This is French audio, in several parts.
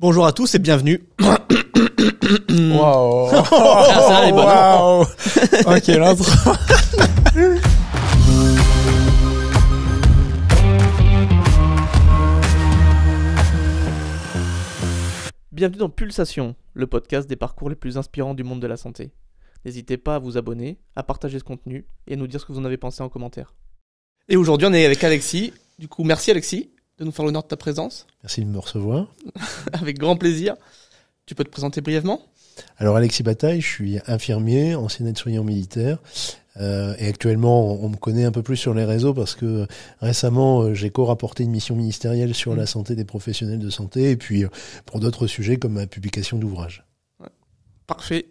Bonjour à tous et bienvenue. Waouh. Ça, elle est bonne. Waouh. Ok, l'intro. Bienvenue dans Pulsation, le podcast des parcours les plus inspirants du monde de la santé. N'hésitez pas à vous abonner, à partager ce contenu et à nous dire ce que vous en avez pensé en commentaire. Et aujourd'hui, on est avec Alexis. Du coup, merci Alexis de nous faire l'honneur de ta présence. Merci de me recevoir. Avec grand plaisir. Tu peux te présenter brièvement ? Alors Alexis Bataille, je suis infirmier, ancien aide-soignant militaire. Et actuellement, on me connaît un peu plus sur les réseaux parce que récemment, j'ai co-rapporté une mission ministérielle sur la santé des professionnels de santé et puis pour d'autres sujets comme ma publication d'ouvrages. Ouais. Parfait.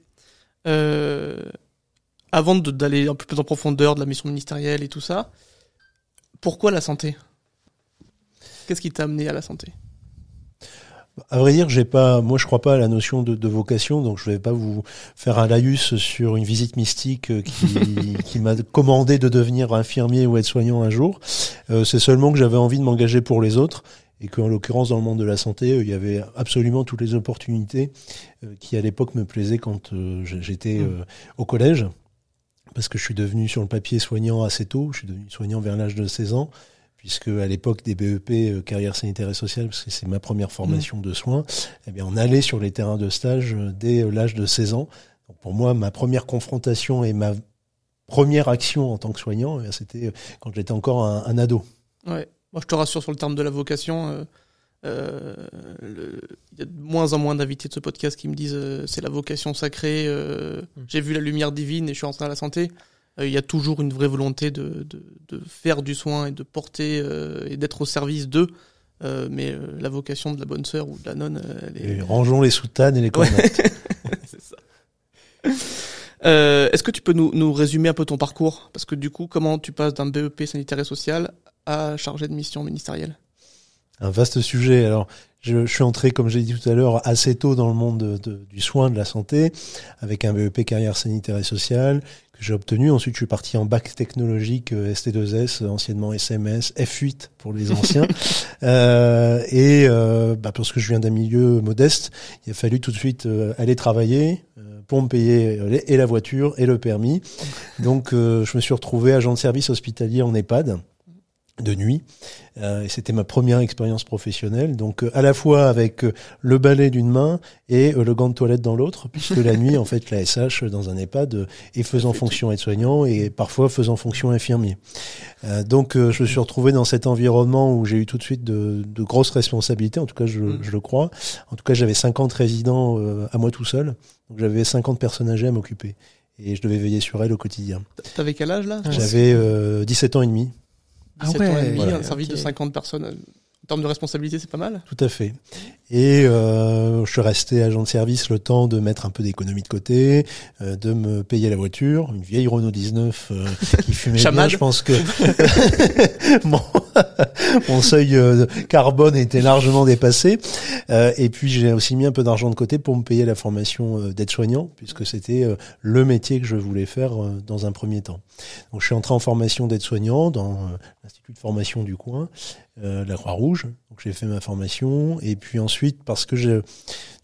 Avant d'aller un peu plus en profondeur de la mission ministérielle et tout ça, pourquoi la santé ? Qu'est-ce qui t'a amené à la santé ? À vrai dire, moi je crois pas à la notion de vocation, donc je vais pas vous faire un laïus sur une visite mystique qui m'a commandé de devenir infirmier ou aide-soignant un jour. C'est seulement que j'avais envie de m'engager pour les autres et qu'en l'occurrence dans le monde de la santé, il y avait absolument toutes les opportunités qui à l'époque me plaisaient quand j'étais au collège, parce que je suis devenu sur le papier soignant assez tôt, je suis devenu soignant vers l'âge de 16 ans. Puisque à l'époque des BEP, carrière sanitaire et sociale, parce que c'est ma première formation de soins, eh bien on allait sur les terrains de stage dès l'âge de 16 ans. Donc pour moi, ma première confrontation et ma première action en tant que soignant, c'était quand j'étais encore un ado. Ouais. Moi, je te rassure sur le terme de la vocation. Il y a de moins en moins d'invités de ce podcast qui me disent c'est la vocation sacrée. J'ai vu la lumière divine et je suis rentré à la santé. Il y a toujours une vraie volonté de faire du soin et de porter et d'être au service d'eux. Mais la vocation de la bonne sœur ou de la nonne, elle est... Et rangeons les soutanes et les cornettes. C'est ça. Est-ce que tu peux nous résumer un peu ton parcours ? Parce que du coup, comment tu passes d'un BEP sanitaire et social à chargé de mission ministérielle ? Un vaste sujet. Alors, je suis entré, comme j'ai dit tout à l'heure, assez tôt dans le monde du soin, de la santé, avec un BEP carrière sanitaire et sociale que j'ai obtenu. Ensuite, je suis parti en bac technologique ST2S, anciennement SMS, F8 pour les anciens. Parce que je viens d'un milieu modeste, il a fallu tout de suite aller travailler pour me payer et la voiture et le permis. Donc, je me suis retrouvé agent de service hospitalier en EHPAD de nuit, et c'était ma première expérience professionnelle, donc à la fois avec le balai d'une main et le gant de toilette dans l'autre, puisque la nuit en fait la SH dans un EHPAD est faisant fonction aide-soignant et parfois faisant fonction infirmier. Donc je me suis retrouvé dans cet environnement où j'ai eu tout de suite de grosses responsabilités, en tout cas je le crois. En tout cas j'avais 50 résidents à moi tout seul, donc j'avais 50 personnes âgées à m'occuper et je devais veiller sur elles au quotidien. T'avais quel âge là ? J'avais 17 ans et demi. 17 ans et demi, un service de 50 personnes. En termes de responsabilité, c'est pas mal. Tout à fait. Et je suis resté agent de service le temps de mettre un peu d'économie de côté, de me payer la voiture, une vieille Renault 19 qui fumait bien. Je pense que mon seuil carbone était largement dépassé. Et puis j'ai aussi mis un peu d'argent de côté pour me payer la formation d'aide-soignant, puisque c'était le métier que je voulais faire dans un premier temps. Donc je suis entré en formation d'aide-soignant dans l'institut de formation du coin, la Croix-Rouge. Donc j'ai fait ma formation et puis ensuite parce que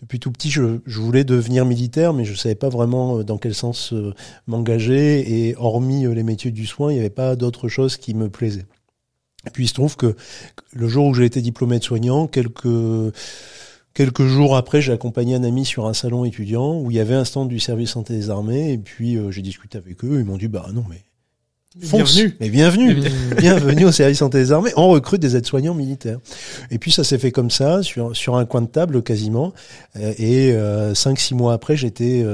depuis tout petit je voulais devenir militaire, mais je savais pas vraiment dans quel sens m'engager, et hormis les métiers du soin, il n'y avait pas d'autre chose qui me plaisait. Et puis il se trouve que le jour où j'ai été diplômé de soignant, quelques jours après, j'ai accompagné un ami sur un salon étudiant où il y avait un stand du service santé des armées, et puis j'ai discuté avec eux, ils m'ont dit bah non mais bienvenue au service santé des armées, on recrute des aides-soignants militaires. Et puis ça s'est fait comme ça, sur un coin de table quasiment, et 5-6 mois après, j'étais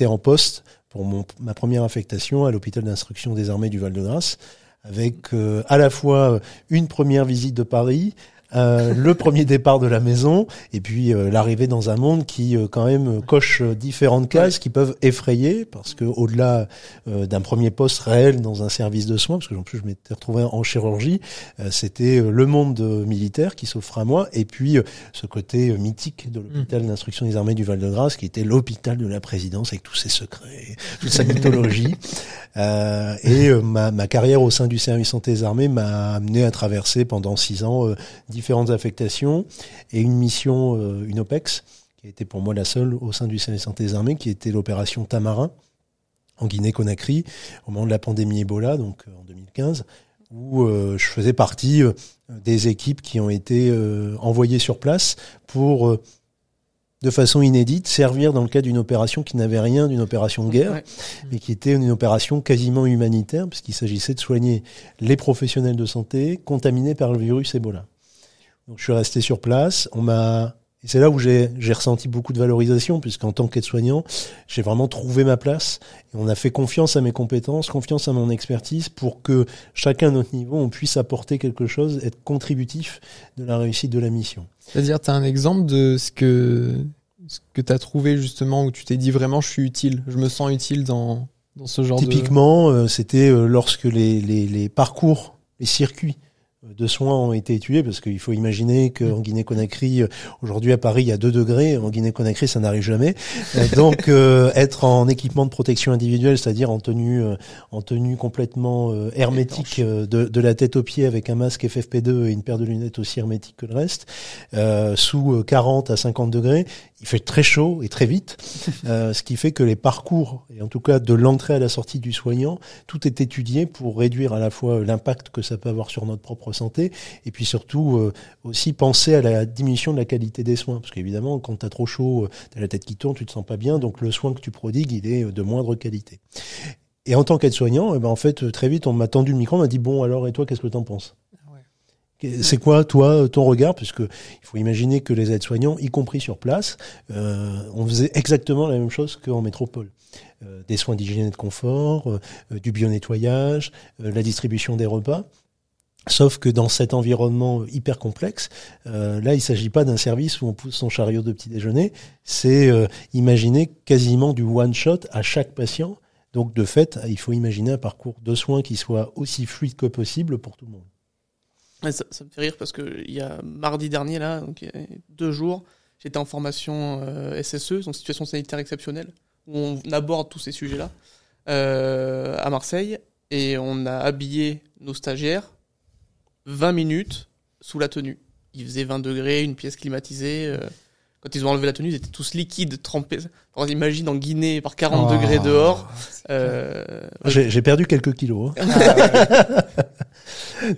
en poste pour ma première affectation à l'hôpital d'instruction des armées du Val-de-Grâce, avec à la fois une première visite de Paris, le premier départ de la maison, et puis l'arrivée dans un monde qui quand même coche différentes cases qui peuvent effrayer, parce que au-delà d'un premier poste réel dans un service de soins, parce que en plus je m'étais retrouvé en chirurgie, c'était le monde militaire qui s'offrait à moi, et puis ce côté mythique de l'hôpital d'instruction des armées du Val-de-Grâce, qui était l'hôpital de la présidence avec tous ses secrets, toute sa mythologie. Ma carrière au sein du service santé des armées m'a amené à traverser pendant 6 ans différentes affectations et une mission, une OPEX, qui a été pour moi la seule au sein du service santé des armées, qui était l'opération Tamarin en Guinée-Conakry au moment de la pandémie Ebola, donc en 2015, où je faisais partie des équipes qui ont été envoyées sur place pour de façon inédite, servir dans le cadre d'une opération qui n'avait rien d'une opération de guerre, mais qui était une opération quasiment humanitaire, puisqu'il s'agissait de soigner les professionnels de santé contaminés par le virus Ebola. Donc je suis resté sur place, et c'est là où j'ai ressenti beaucoup de valorisation, puisqu'en tant qu'aide-soignant, j'ai vraiment trouvé ma place, et on a fait confiance à mes compétences, confiance à mon expertise, pour que chacun à notre niveau, on puisse apporter quelque chose, être contributif de la réussite de la mission. C'est-à-dire, tu as un exemple de ce que tu as trouvé justement, où tu t'es dit vraiment je suis utile, je me sens utile dans ce genre Typiquement, c'était lorsque les parcours, les circuits de soins ont été étudiés, parce qu'il faut imaginer qu'en Guinée-Conakry, aujourd'hui à Paris, il y a 2 degrés, en Guinée-Conakry, ça n'arrive jamais. Donc, être en équipement de protection individuelle, c'est-à-dire en tenue complètement hermétique de la tête aux pieds, avec un masque FFP2 et une paire de lunettes aussi hermétiques que le reste, sous 40 à 50 degrés, il fait très chaud et très vite, ce qui fait que les parcours, et en tout cas de l'entrée à la sortie du soignant, tout est étudié pour réduire à la fois l'impact que ça peut avoir sur notre propre santé, et puis surtout aussi penser à la diminution de la qualité des soins, parce qu'évidemment quand t'as trop chaud, t'as la tête qui tourne, tu te sens pas bien, donc le soin que tu prodigues, il est de moindre qualité. Et en tant qu'aide-soignant, en fait très vite on m'a tendu le micro, on m'a dit bon alors et toi qu'est-ce que t'en penses ? C'est quoi, toi, ton regard? Puisque il faut imaginer que les aides-soignants, y compris sur place, on faisait exactement la même chose qu'en métropole. Des soins d'hygiène et de confort, du bio-nettoyage, la distribution des repas. Sauf que dans cet environnement hyper complexe, là, il s'agit pas d'un service où on pousse son chariot de petit déjeuner. C'est imaginer quasiment du one-shot à chaque patient. Donc, de fait, il faut imaginer un parcours de soins qui soit aussi fluide que possible pour tout le monde. Ça me fait rire parce que il y a mardi dernier, là, donc il y a 2 jours, j'étais en formation SSE, donc situation sanitaire exceptionnelle, où on aborde tous ces sujets-là, à Marseille, et on a habillé nos stagiaires 20 minutes sous la tenue. Il faisait 20 degrés, une pièce climatisée. Quand ils ont enlevé la tenue, ils étaient tous liquides, trempés. On imagine en Guinée par 40 degrés dehors. J'ai perdu quelques kilos. Hein.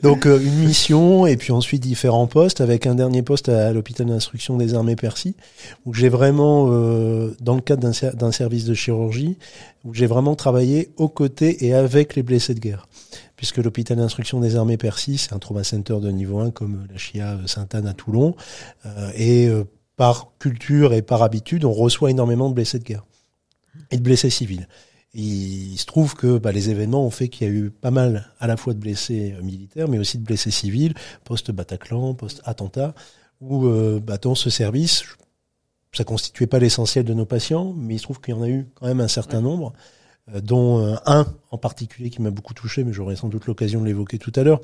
Donc une mission et puis ensuite différents postes, avec un dernier poste à l'hôpital d'instruction des armées Percy, où j'ai vraiment, dans le cadre d'un service de chirurgie, où j'ai vraiment travaillé aux côtés et avec les blessés de guerre. Puisque l'hôpital d'instruction des armées Percy, c'est un trauma center de niveau 1 comme la Chia Sainte-Anne à Toulon, et par culture et par habitude, on reçoit énormément de blessés de guerre et de blessés civils. Il se trouve que les événements ont fait qu'il y a eu pas mal à la fois de blessés militaires, mais aussi de blessés civils, post-Bataclan, post-attentat, où dans ce service, ça constituait pas l'essentiel de nos patients, mais il se trouve qu'il y en a eu quand même un certain nombre, dont un en particulier qui m'a beaucoup touché, mais j'aurai sans doute l'occasion de l'évoquer tout à l'heure.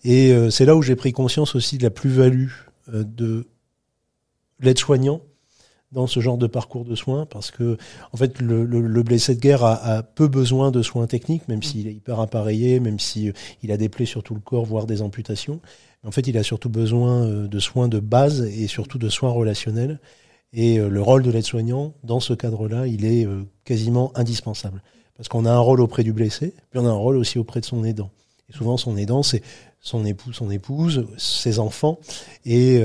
Et c'est là où j'ai pris conscience aussi de la plus-value de l'aide-soignant dans ce genre de parcours de soins, parce que en fait le blessé de guerre a peu besoin de soins techniques, même s'il est hyper appareillé, même si il a des plaies sur tout le corps, voire des amputations. En fait, il a surtout besoin de soins de base et surtout de soins relationnels. Et le rôle de l'aide-soignant, dans ce cadre-là, il est quasiment indispensable. Parce qu'on a un rôle auprès du blessé, puis on a un rôle aussi auprès de son aidant. Et souvent, son aidant, c'est son époux, son épouse, ses enfants. Et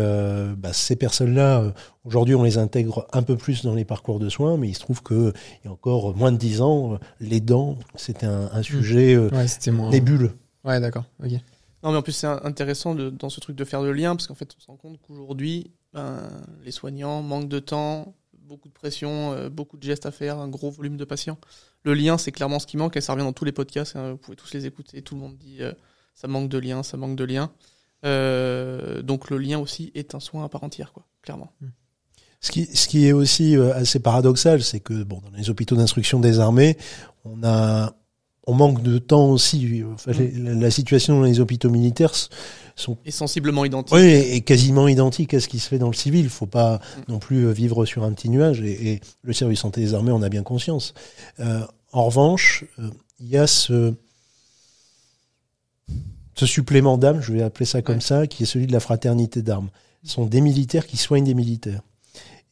ces personnes-là, aujourd'hui, on les intègre un peu plus dans les parcours de soins, mais il se trouve qu'il y a encore moins de 10 ans, l'aidant, c'était un sujet nébuleux. Ouais, d'accord. Ok. Non, mais en plus, c'est intéressant dans ce truc de faire le lien, parce qu'en fait, on se rend compte qu'aujourd'hui, les soignants manquent de temps, beaucoup de pression, beaucoup de gestes à faire, un gros volume de patients. Le lien, c'est clairement ce qui manque, et ça revient dans tous les podcasts, vous pouvez tous les écouter, tout le monde dit ça manque de lien, ça manque de lien. Donc le lien aussi est un soin à part entière, quoi, clairement. Ce qui est aussi assez paradoxal, c'est que dans les hôpitaux d'instruction des armées, on manque de temps aussi. Enfin, la situation dans les hôpitaux militaires est sensiblement identique. Oui, et quasiment identique à ce qui se fait dans le civil. Il faut pas non plus vivre sur un petit nuage. Et le service santé des armées en a bien conscience. En revanche, il y a ce supplément d'âme, je vais appeler ça comme ça, qui est celui de la fraternité d'armes. Ce sont des militaires qui soignent des militaires.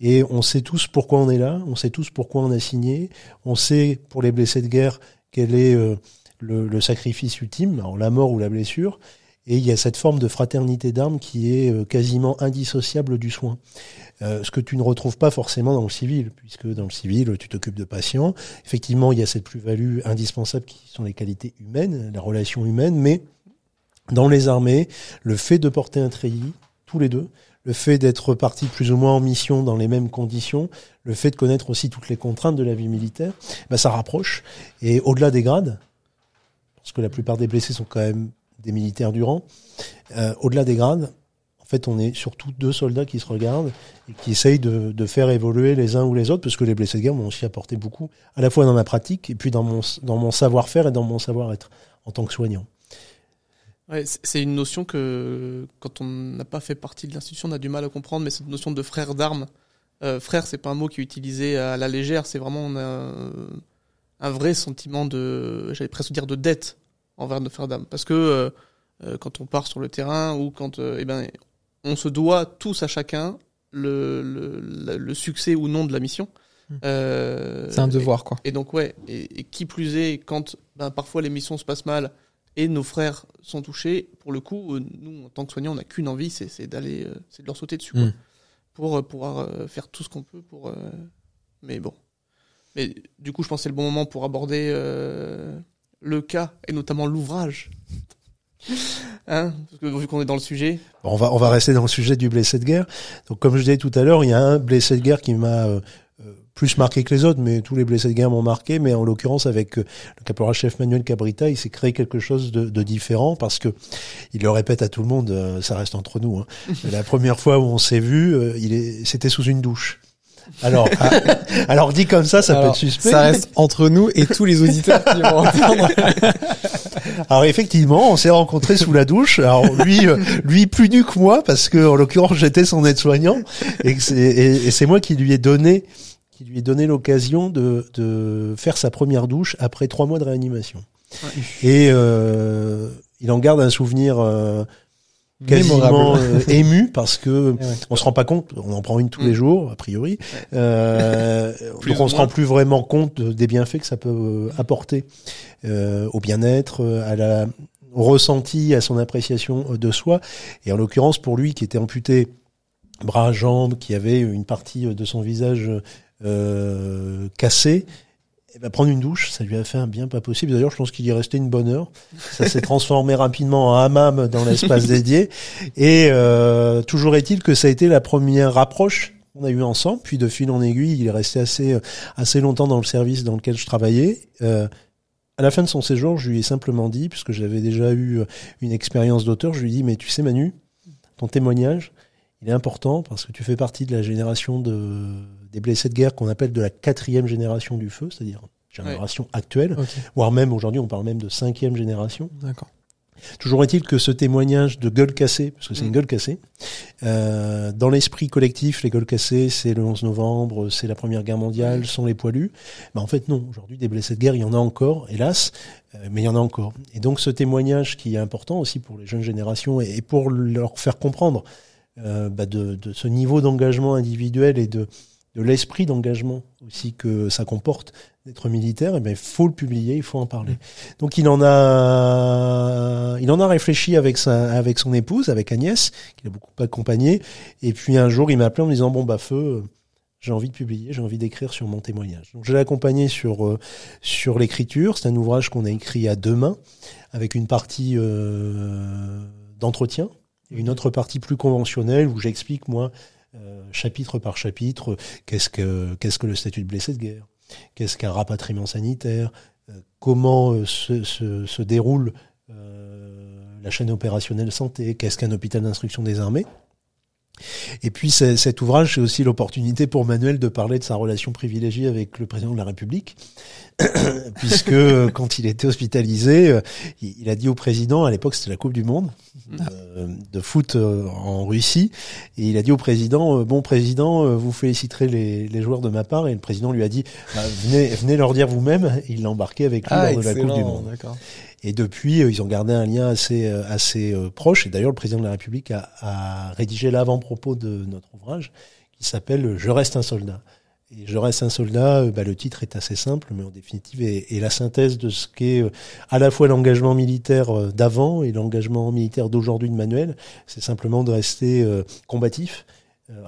Et on sait tous pourquoi on est là, on sait tous pourquoi on a signé, on sait pour les blessés de guerre quel est le sacrifice ultime, alors la mort ou la blessure, et il y a cette forme de fraternité d'armes qui est quasiment indissociable du soin. Ce que tu ne retrouves pas forcément dans le civil, puisque dans le civil, tu t'occupes de patients. Effectivement, il y a cette plus-value indispensable qui sont les qualités humaines, la relation humaine, mais dans les armées, le fait de porter un treillis, tous les deux, le fait d'être partis plus ou moins en mission dans les mêmes conditions, le fait de connaître aussi toutes les contraintes de la vie militaire, ça rapproche. Et au-delà des grades, parce que la plupart des blessés sont quand même des militaires du rang, au-delà des grades, en fait, on est surtout deux soldats qui se regardent et qui essayent de faire évoluer les uns ou les autres, parce que les blessés de guerre m'ont aussi apporté beaucoup, à la fois dans ma pratique et puis dans mon savoir-faire et dans mon savoir-être en tant que soignant. Ouais, c'est une notion que, quand on n'a pas fait partie de l'institution, on a du mal à comprendre, mais cette notion de frère d'armes. Frère, c'est pas un mot qui est utilisé à la légère, c'est vraiment un vrai sentiment j'allais presque dire de dette envers nos frères d'armes. Parce que quand on part sur le terrain ou quand on se doit tous à chacun le succès ou non de la mission. C'est un devoir, quoi. Et donc, et qui plus est, quand parfois les missions se passent mal, et nos frères sont touchés, pour le coup, nous, en tant que soignants, on n'a qu'une envie, c'est de leur sauter dessus, quoi, pour pouvoir faire tout ce qu'on peut pour. Mais bon. Mais du coup, je pense que c'est le bon moment pour aborder le cas, et notamment l'ouvrage. Parce que vu qu'on est dans le sujet. On va rester dans le sujet du blessé de guerre. Donc, comme je disais tout à l'heure, il y a un blessé de guerre qui m'a plus marqué que les autres, mais tous les blessés de guerre m'ont marqué, mais en l'occurrence avec le caporal-chef Manuel Cabrita, il s'est créé quelque chose de différent, parce que il le répète à tout le monde, ça reste entre nous, hein. La première fois où on s'est vu, c'était sous une douche. Alors dit comme ça peut être suspect. Ça reste entre nous et tous les auditeurs qui vont entendre. Alors effectivement, on s'est rencontrés sous la douche. Alors lui plus nu que moi, parce que en l'occurrence j'étais son aide-soignant, et c'est moi qui lui ai donné l'occasion de faire sa première douche après 3 mois de réanimation. Ouais. Et il en garde un souvenir quasiment ému, parce que on se rend pas compte, on en prend une tous les jours a priori, donc on se rend plus vraiment compte des bienfaits que ça peut apporter au bien-être, au ressenti, à son appréciation de soi. Et en l'occurrence pour lui qui était amputé bras, jambes, qui avait une partie de son visage cassé, prendre une douche, ça lui a fait un bien pas possible. D'ailleurs, je pense qu'il y est resté une bonne heure. Ça s'est transformé rapidement en hammam dans l'espace dédié. Et toujours est-il que ça a été la première approche qu'on a eue ensemble. Puis de fil en aiguille, il est resté assez longtemps dans le service dans lequel je travaillais. À la fin de son séjour, je lui ai simplement dit, puisque j'avais déjà eu une expérience d'auteur, je lui ai dit, mais tu sais Manu, ton témoignage, il est important parce que tu fais partie de la génération des blessés de guerre qu'on appelle de la 4e génération du feu, c'est-à-dire génération actuelle, voire même aujourd'hui on parle même de 5e génération. D'accord. Toujours est-il que ce témoignage de gueule cassée, parce que c'est une gueule cassée, dans l'esprit collectif, les gueules cassées, c'est le 11 novembre, c'est la Première Guerre mondiale, sont les poilus. En fait non, aujourd'hui des blessés de guerre, il y en a encore, hélas, mais il y en a encore. Et donc ce témoignage qui est important aussi pour les jeunes générations et pour leur faire comprendre de ce niveau d'engagement individuel et de l'esprit d'engagement aussi que ça comporte d'être militaire, il faut le publier, il faut en parler. Donc il en a réfléchi avec son épouse, avec Agnès, qui l'a beaucoup accompagné, et puis un jour il m'a appelé en me disant Feu, j'ai envie de publier, j'ai envie d'écrire sur mon témoignage. Donc je l'ai accompagné sur l'écriture. C'est un ouvrage qu'on a écrit à 2 mains, avec une partie d'entretien et une autre partie plus conventionnelle où j'explique moi chapitre par chapitre qu'est-ce que le statut de blessé de guerre, qu'est-ce qu'un rapatriement sanitaire, comment se déroule la chaîne opérationnelle santé, qu'est-ce qu'un hôpital d'instruction des armées. Et puis cet ouvrage, c'est aussi l'opportunité pour Manuel de parler de sa relation privilégiée avec le président de la République, puisque quand il était hospitalisé, il a dit au président, à l'époque c'était la Coupe du Monde, de foot en Russie, et il a dit au président, bon président, vous féliciterez les joueurs de ma part, et le président lui a dit, venez leur dire vous-même, et il l'a embarqué avec lui lors de la Coupe du Monde. D'accord. Et depuis, ils ont gardé un lien assez proche, et d'ailleurs le président de la République a rédigé l'avant-propos de notre ouvrage, qui s'appelle « Je reste un soldat ». Et Je reste un soldat, le titre est assez simple, mais en définitive est la synthèse de ce qu'est à la fois l'engagement militaire d'avant et l'engagement militaire d'aujourd'hui de Manuel. C'est simplement de rester combatif.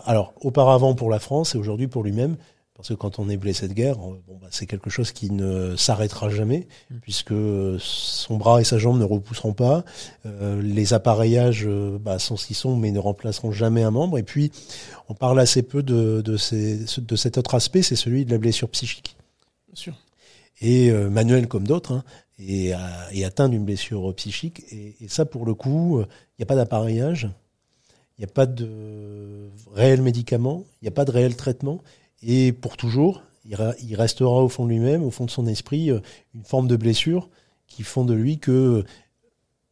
Alors, auparavant pour la France et aujourd'hui pour lui-même, parce que quand on est blessé de guerre, c'est quelque chose qui ne s'arrêtera jamais, puisque son bras et sa jambe ne repousseront pas. Les appareillages sont ce qu'ils sont, mais ne remplaceront jamais un membre. Et puis, on parle assez peu de cet autre aspect, c'est celui de la blessure psychique. Bien sûr. Et Manuel, comme d'autres, est atteint d'une blessure psychique. Et ça, pour le coup, il n'y a pas d'appareillage, il n'y a pas de réel médicament, il n'y a pas de réel traitement. Et pour toujours, il restera au fond de lui-même, au fond de son esprit, une forme de blessure qui font de lui que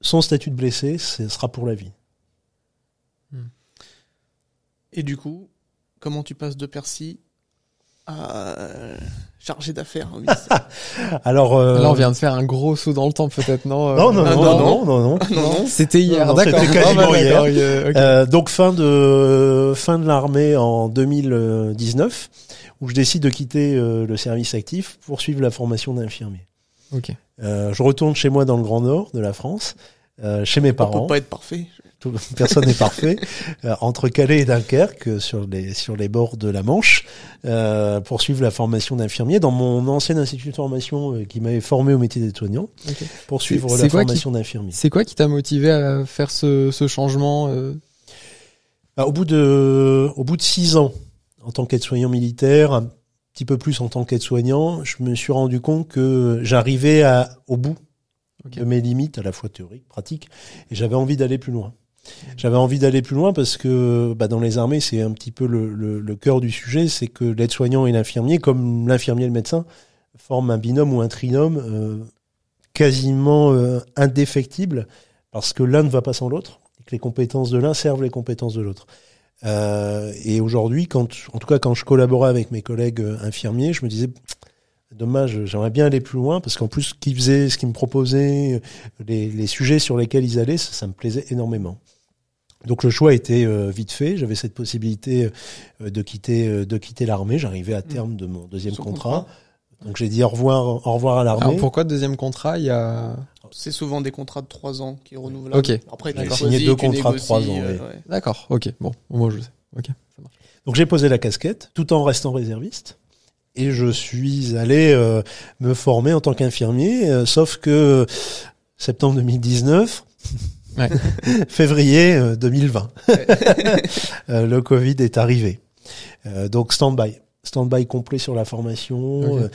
son statut de blessé, ce sera pour la vie. Et du coup, comment tu passes de Percy à chargé d'affaires au ministère? Alors, là, on vient de faire un gros saut dans le temps, peut-être, non? Non. C'était hier, d'accord. C'était quasiment hier. Okay. Donc fin de l'armée en 2019, où je décide de quitter le service actif pour suivre la formation d'infirmier. Ok. Je retourne chez moi dans le Grand Nord de la France, chez mes parents. On peut pas être parfait. Personne n'est parfait. Entre Calais et Dunkerque, sur les bords de la Manche, pour suivre la formation d'infirmier dans mon ancien institut de formation qui m'avait formé au métier d'aide-soignant, pour suivre la formation d'infirmier. C'est quoi qui t'a motivé à faire ce changement Au bout de 6 ans, en tant qu'aide-soignant militaire, un petit peu plus en tant qu'aide-soignant, je me suis rendu compte que j'arrivais au bout de mes limites, à la fois théoriques, pratiques, et j'avais envie d'aller plus loin. J'avais envie d'aller plus loin parce que dans les armées, c'est un petit peu le cœur du sujet, c'est que l'aide-soignant et l'infirmier, comme l'infirmier et le médecin, forment un binôme ou un trinôme quasiment indéfectible, parce que l'un ne va pas sans l'autre, et que les compétences de l'un servent les compétences de l'autre. Et aujourd'hui, en tout cas quand je collaborais avec mes collègues infirmiers, je me disais... Dommage, j'aimerais bien aller plus loin parce qu'en plus, ce qu'ils faisaient, ce qu'ils me proposaient, les sujets sur lesquels ils allaient, ça me plaisait énormément. Donc le choix était vite fait. J'avais cette possibilité de quitter l'armée. J'arrivais à terme de mon deuxième contrat. Donc j'ai dit au revoir à l'armée. Alors pourquoi deuxième contrat? C'est souvent des contrats de 3 ans qui est renouvelable. Ok. Après, j'ai signé 2 contrats de 3 ans. Oui. Ouais. D'accord. Ok. Bon, moi je sais. Ok. Ça marche. Donc j'ai posé la casquette, tout en restant réserviste. Et je suis allé me former en tant qu'infirmier, sauf que septembre 2019, ouais. février 2020, le Covid est arrivé. Donc stand-by complet sur la formation,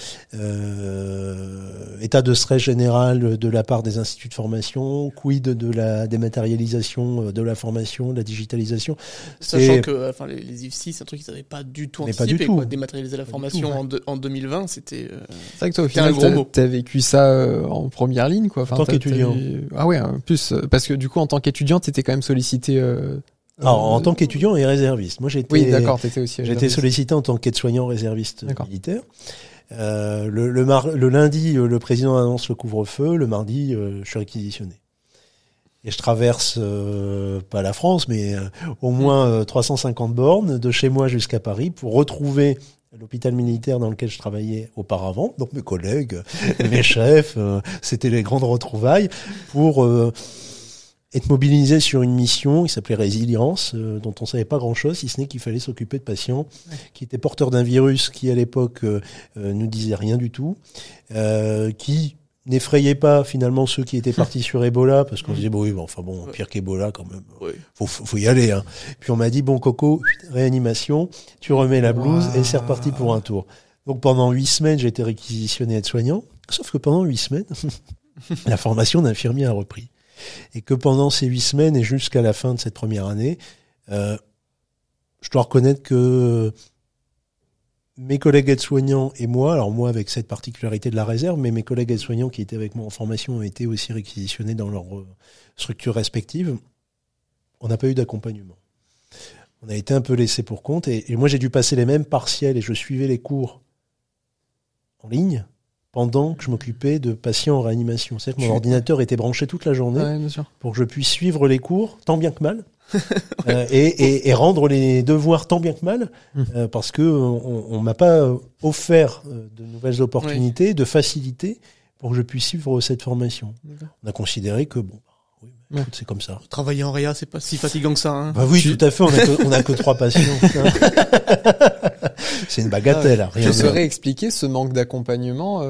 état de stress général de la part des instituts de formation, quid de la dématérialisation de la formation, de la digitalisation. Sachant que les IFSI, c'est un truc qu'ils n'avaient pas du tout anticipé. Quoi. Dématérialiser la formation en 2020, c'était c'est vrai que toi, au final, un gros mot. T'as vécu ça en première ligne, quoi. En tant qu'étudiant. Ah ouais, en plus, parce que du coup, en tant qu'étudiant, t'étais quand même sollicité... Alors, en tant qu'étudiant et réserviste. Moi, t'étais aussi j'étais sollicité en tant qu'aide-soignant réserviste militaire. Le lundi, le président annonce le couvre-feu. Le mardi, je suis réquisitionné. Et je traverse, pas la France, mais au moins 350 bornes de chez moi jusqu'à Paris pour retrouver l'hôpital militaire dans lequel je travaillais auparavant. Donc mes collègues, mes chefs, c'était les grandes retrouvailles pour... être mobilisé sur une mission qui s'appelait Résilience, dont on savait pas grand-chose, si ce n'est qu'il fallait s'occuper de patients qui étaient porteurs d'un virus qui, à l'époque, nous disait rien du tout, qui n'effrayait pas, finalement, ceux qui étaient partis sur Ebola, parce qu'on se disait, pire qu'Ebola, quand même, faut y aller, hein. Puis on m'a dit, bon, Coco, réanimation, tu remets la blouse, et c'est reparti pour un tour. Donc pendant 8 semaines, j'ai été réquisitionné aide-soignant, sauf que pendant 8 semaines, la formation d'infirmier a repris. Et que pendant ces 8 semaines et jusqu'à la fin de cette première année, je dois reconnaître que mes collègues aides-soignants et moi, alors moi avec cette particularité de la réserve, mais mes collègues aides-soignants qui étaient avec moi en formation ont été aussi réquisitionnés dans leurs structures respectives, on n'a pas eu d'accompagnement. On a été un peu laissé pour compte et moi j'ai dû passer les mêmes partiels et je suivais les cours en ligne pendant que je m'occupais de patients en réanimation. C'est-à-dire que mon ordinateur était branché toute la journée Ouais, bien sûr. pour que je puisse suivre les cours tant bien que mal et rendre les devoirs tant bien que mal parce que on m'a pas offert de nouvelles opportunités, de facilités pour que je puisse suivre cette formation. D'accord. On a considéré que bon, oui, Ouais. c'est comme ça. Travailler en réa, c'est pas si fatigant que ça. Hein. Bah oui, tout à fait. On a que 3 patients. C'est une bagatelle. Rien Tu de... saurais expliquer ce manque d'accompagnement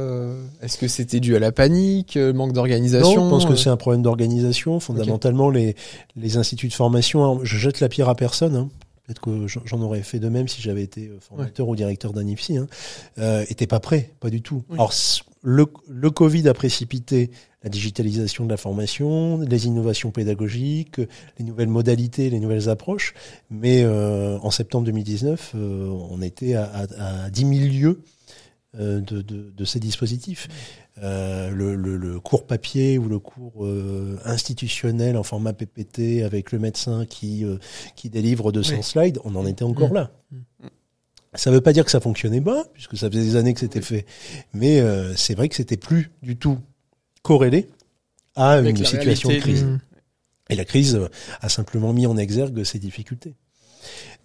est-ce que c'était dû à la panique, manque d'organisation? Non, je pense que c'est un problème d'organisation. Fondamentalement, les instituts de formation, hein, je jette la pierre à personne. Hein. Peut-être que j'en aurais fait de même si j'avais été formateur ou directeur d'un IFSI. Hein. Étaient pas prêts, pas du tout. Oui. Alors, le Covid a précipité la digitalisation de la formation, les innovations pédagogiques, les nouvelles modalités, les nouvelles approches. Mais en septembre 2019, on était à 10 000 lieues de ces dispositifs. Le cours papier ou le cours institutionnel en format PPT avec le médecin qui délivre 200 slides, on en était encore là. Ça veut pas dire que ça fonctionnait pas, puisque ça faisait des années que c'était fait. Mais c'est vrai que c'était plus du tout corrélé à avec une situation de crise. Et la crise a simplement mis en exergue ces difficultés.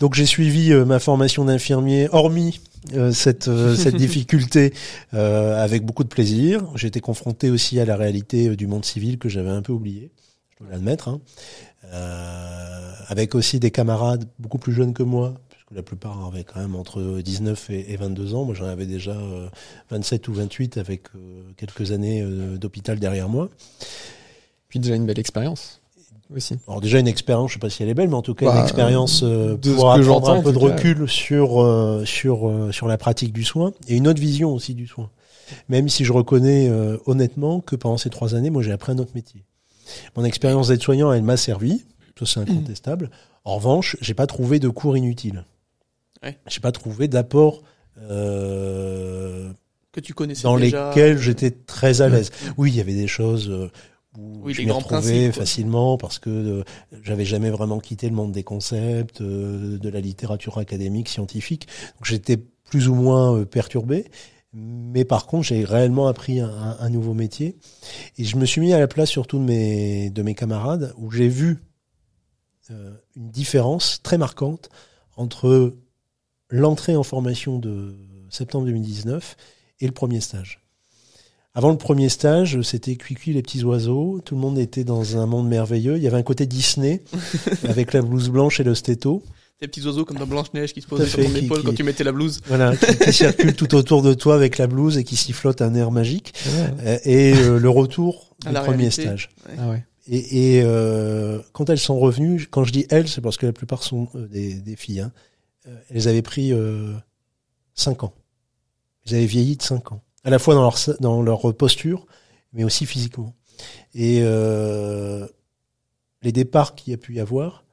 Donc j'ai suivi ma formation d'infirmier, hormis cette difficulté, avec beaucoup de plaisir. J'ai été confronté aussi à la réalité du monde civil que j'avais un peu oublié, je dois l'admettre. Hein. Avec aussi des camarades beaucoup plus jeunes que moi, puisque la plupart avaient quand même entre 19 et 22 ans. Moi j'en avais déjà 27 ou 28 avec quelques années d'hôpital derrière moi. Puis déjà une belle expérience. Aussi. Alors déjà une expérience, je sais pas si elle est belle, mais en tout cas une expérience pour avoir un peu de recul sur la pratique du soin et une autre vision aussi du soin. Même si je reconnais honnêtement que pendant ces 3 années, moi j'ai appris un autre métier. Mon expérience d'aide-soignant, elle m'a servi, ça c'est incontestable. En revanche, j'ai pas trouvé de cours inutiles. Ouais. J'ai pas trouvé d'apport que tu connaissais dans déjà, lesquels j'étais très à l'aise. Oui, il y avait des choses où oui, je m'y retrouvais facilement parce que j'avais jamais vraiment quitté le monde des concepts, de la littérature académique, scientifique. Donc j'étais plus ou moins perturbé. Mais par contre, j'ai réellement appris un nouveau métier. Et je me suis mis à la place surtout de mes camarades où j'ai vu une différence très marquante entre l'entrée en formation de septembre 2019 et le premier stage. Avant le premier stage, c'était Cuicui les petits oiseaux. Tout le monde était dans un monde merveilleux. Il y avait un côté Disney avec la blouse blanche et le stéto. Des petits oiseaux comme dans Blanche-Neige qui se posaient sur ton épaule quand tu mettais la blouse. Voilà, qui circulent tout autour de toi avec la blouse et qui sifflotent un air magique. Ouais. Et le retour du premier stage. Ouais. Ah ouais. Et quand elles sont revenues, quand je dis elles, c'est parce que la plupart sont des filles. Hein, elles avaient pris 5 ans. Elles avaient vieilli de 5 ans. À la fois dans leur posture, mais aussi physiquement. Et les départs qu'il y a pu y avoir,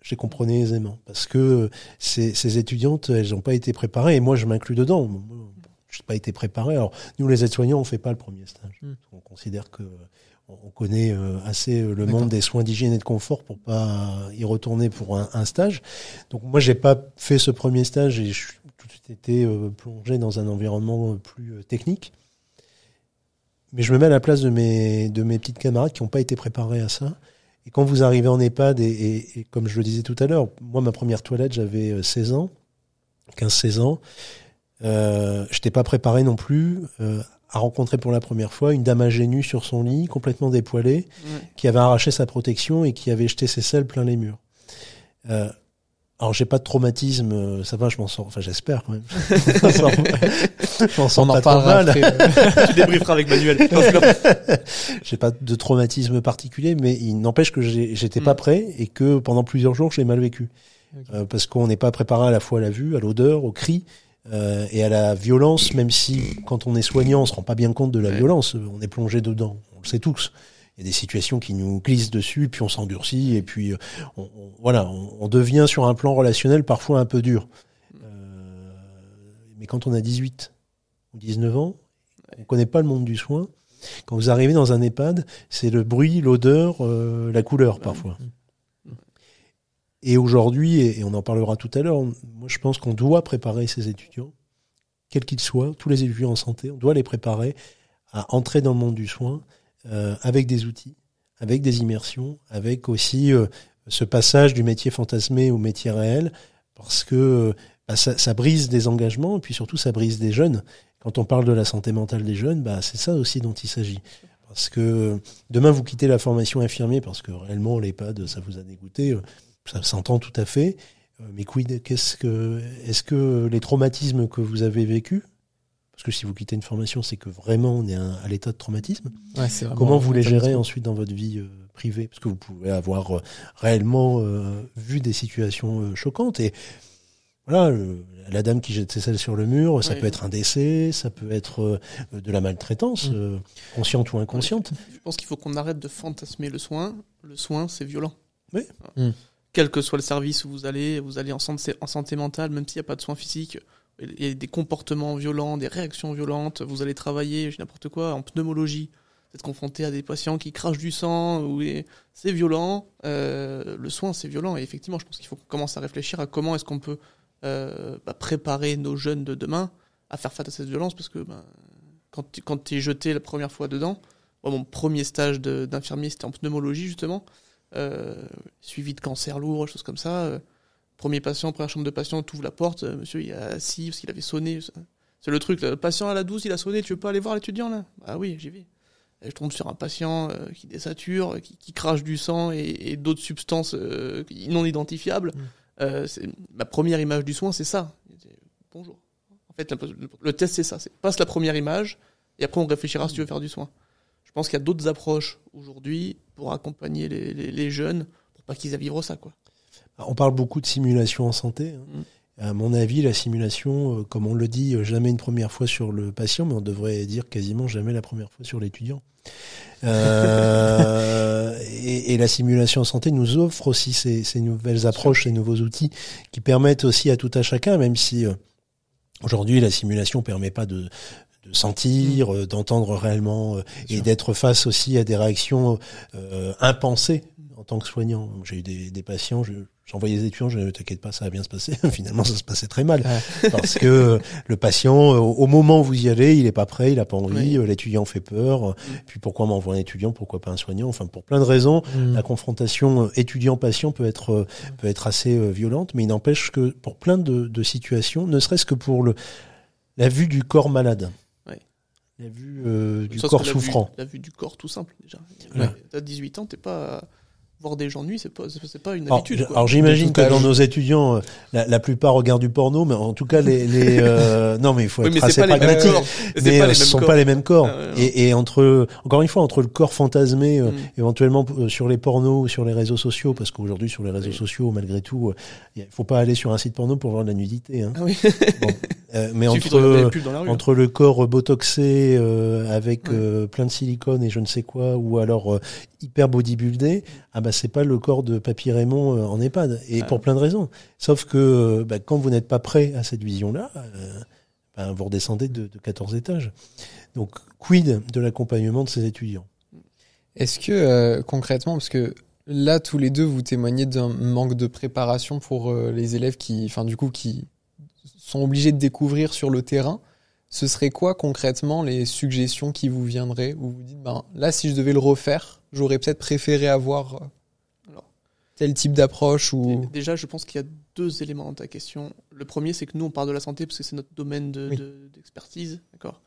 je les comprenais aisément. Parce que ces étudiantes, elles n'ont pas été préparées. Et moi, je m'inclus dedans. Je n'ai pas été préparé. Alors, nous, les aides-soignants, on ne fait pas le premier stage. On considère que on connaît assez le monde des soins d'hygiène et de confort pour pas y retourner pour un stage. Donc, moi, j'ai pas fait ce premier stage et je suis tout de suite été plongé dans un environnement plus technique. Mais je me mets à la place de mes petites camarades qui n'ont pas été préparées à ça. Et quand vous arrivez en EHPAD, et comme je le disais tout à l'heure, moi, ma première toilette, j'avais 16 ans, 15-16 ans. Je n'étais pas préparé non plus à rencontrer pour la première fois une dame âgée nue sur son lit, complètement dépoilée, qui avait arraché sa protection et qui avait jeté ses selles plein les murs. Alors, j'ai pas de traumatisme, ça va, je m'en sors, enfin, j'espère quand même. Je m'en sors pas trop mal. Tu débrieferas avec Manuel. J'ai pas de traumatisme particulier, mais il n'empêche que j'étais pas prêt et que pendant plusieurs jours, je l'ai mal vécu. Okay. Parce qu'on n'est pas préparé à la fois à la vue, à l'odeur, au cri, et à la violence, même si quand on est soignant, on se rend pas bien compte de la violence, on est plongé dedans, on le sait tous. Il y a des situations qui nous glissent dessus, puis on s'endurcit, et puis on devient sur un plan relationnel parfois un peu dur. Mais quand on a 18 ou 19 ans, on connaît pas le monde du soin. Quand vous arrivez dans un EHPAD, c'est le bruit, l'odeur, la couleur parfois. Et aujourd'hui, et on en parlera tout à l'heure, moi je pense qu'on doit préparer ces étudiants, quels qu'ils soient, tous les étudiants en santé, on doit les préparer à entrer dans le monde du soin avec des outils, avec des immersions, avec aussi ce passage du métier fantasmé au métier réel, parce que ça brise des engagements, et puis surtout ça brise des jeunes. Quand on parle de la santé mentale des jeunes, c'est ça aussi dont il s'agit. Parce que demain vous quittez la formation infirmier, parce que réellement l'EHPAD, ça vous a dégoûté, ça s'entend tout à fait. Mais quid, est-ce que les traumatismes que vous avez vécus, parce que si vous quittez une formation, c'est que vraiment on est à l'état de traumatisme. Ouais, c'est vraiment comment vous les gérez ensuite dans votre vie privée? Parce que vous pouvez avoir réellement vu des situations choquantes. Et voilà, la dame qui jette ses selles sur le mur, ça peut être un décès, ça peut être de la maltraitance, consciente ou inconsciente. Je pense qu'il faut qu'on arrête de fantasmer le soin. Le soin, c'est violent. Oui. Quel que soit le service où vous allez en santé mentale, même s'il n'y a pas de soins physiques, il y a des comportements violents, des réactions violentes. Vous allez travailler, n'importe quoi, en pneumologie. Vous êtes confronté à des patients qui crachent du sang, c'est violent. Le soin, c'est violent. Et effectivement, je pense qu'il faut qu'on commence à réfléchir à comment est-ce qu'on peut préparer nos jeunes de demain à faire face à cette violence, parce que quand tu es jeté la première fois dedans, mon premier stage d'infirmier, c'était en pneumologie, justement, suivi de cancer lourd, choses comme ça. Premier patient, première chambre de patient, tu ouvres la porte, monsieur il est assis parce qu'il avait sonné. C'est le truc, le patient à la 12, il a sonné, tu veux pas aller voir l'étudiant là? Ah oui, j'y vais. Et je tombe sur un patient qui désature, qui crache du sang et d'autres substances non identifiables. Ma première image du soin, c'est ça. Bonjour. En fait, le test, c'est ça. Passe la première image et après on réfléchira si tu veux faire du soin. Je pense qu'il y a d'autres approches aujourd'hui pour accompagner les jeunes pour pas qu'ils aient à vivre ça, quoi. On parle beaucoup de simulation en santé. À mon avis, la simulation, comme on le dit, jamais une première fois sur le patient, mais on devrait dire quasiment jamais la première fois sur l'étudiant. Et la simulation en santé nous offre aussi ces nouvelles approches, ces nouveaux outils qui permettent aussi à tout à chacun, même si aujourd'hui la simulation permet pas de sentir, d'entendre réellement et d'être face aussi à des réactions impensées en tant que soignant. J'ai eu des patients, j'envoyais des étudiants, je ne t'inquiète pas, ça va bien se passer. Finalement, ça se passait très mal. Parce que le patient, au moment où vous y allez, il est pas prêt, il a pas envie, l'étudiant fait peur. Puis pourquoi m'envoie un étudiant, pourquoi pas un soignant? Enfin, pour plein de raisons, la confrontation étudiant-patient peut être assez violente, mais il n'empêche que pour plein de situations, ne serait-ce que pour la vue du corps malade. La vue du corps souffrant. La vue du corps tout simple, déjà. Ouais. T'as 18 ans, t'es pas... Voir des gens de nuit, c'est pas une habitude. Alors j'imagine que dans nos étudiants, la plupart regardent du porno, mais en tout cas non, mais il faut être assez pragmatique. Mais ce sont pas les mêmes corps. Et encore une fois, entre le corps fantasmé, éventuellement sur les pornos ou sur les réseaux sociaux, parce qu'aujourd'hui sur les réseaux sociaux, malgré tout, il faut pas aller sur un site porno pour voir de la nudité. Hein. Ah oui. Mais entre le corps botoxé avec plein de silicone et je ne sais quoi, ou alors hyper bodybuildé, c'est pas le corps de Papy Raymond en EHPAD, et pour plein de raisons. Sauf que quand vous n'êtes pas prêt à cette vision-là, vous redescendez de 14 étages. Donc, quid de l'accompagnement de ces étudiants? Est-ce que concrètement, parce que là tous les deux vous témoignez d'un manque de préparation pour les élèves qui sont obligés de découvrir sur le terrain, ce serait quoi concrètement les suggestions qui vous viendraient, où vous dites là si je devais le refaire, j'aurais peut-être préféré avoir tel type d'approche ou... Déjà, je pense qu'il y a deux éléments dans ta question. Le premier, c'est que nous, on parle de la santé parce que c'est notre domaine d'expertise, d'accord.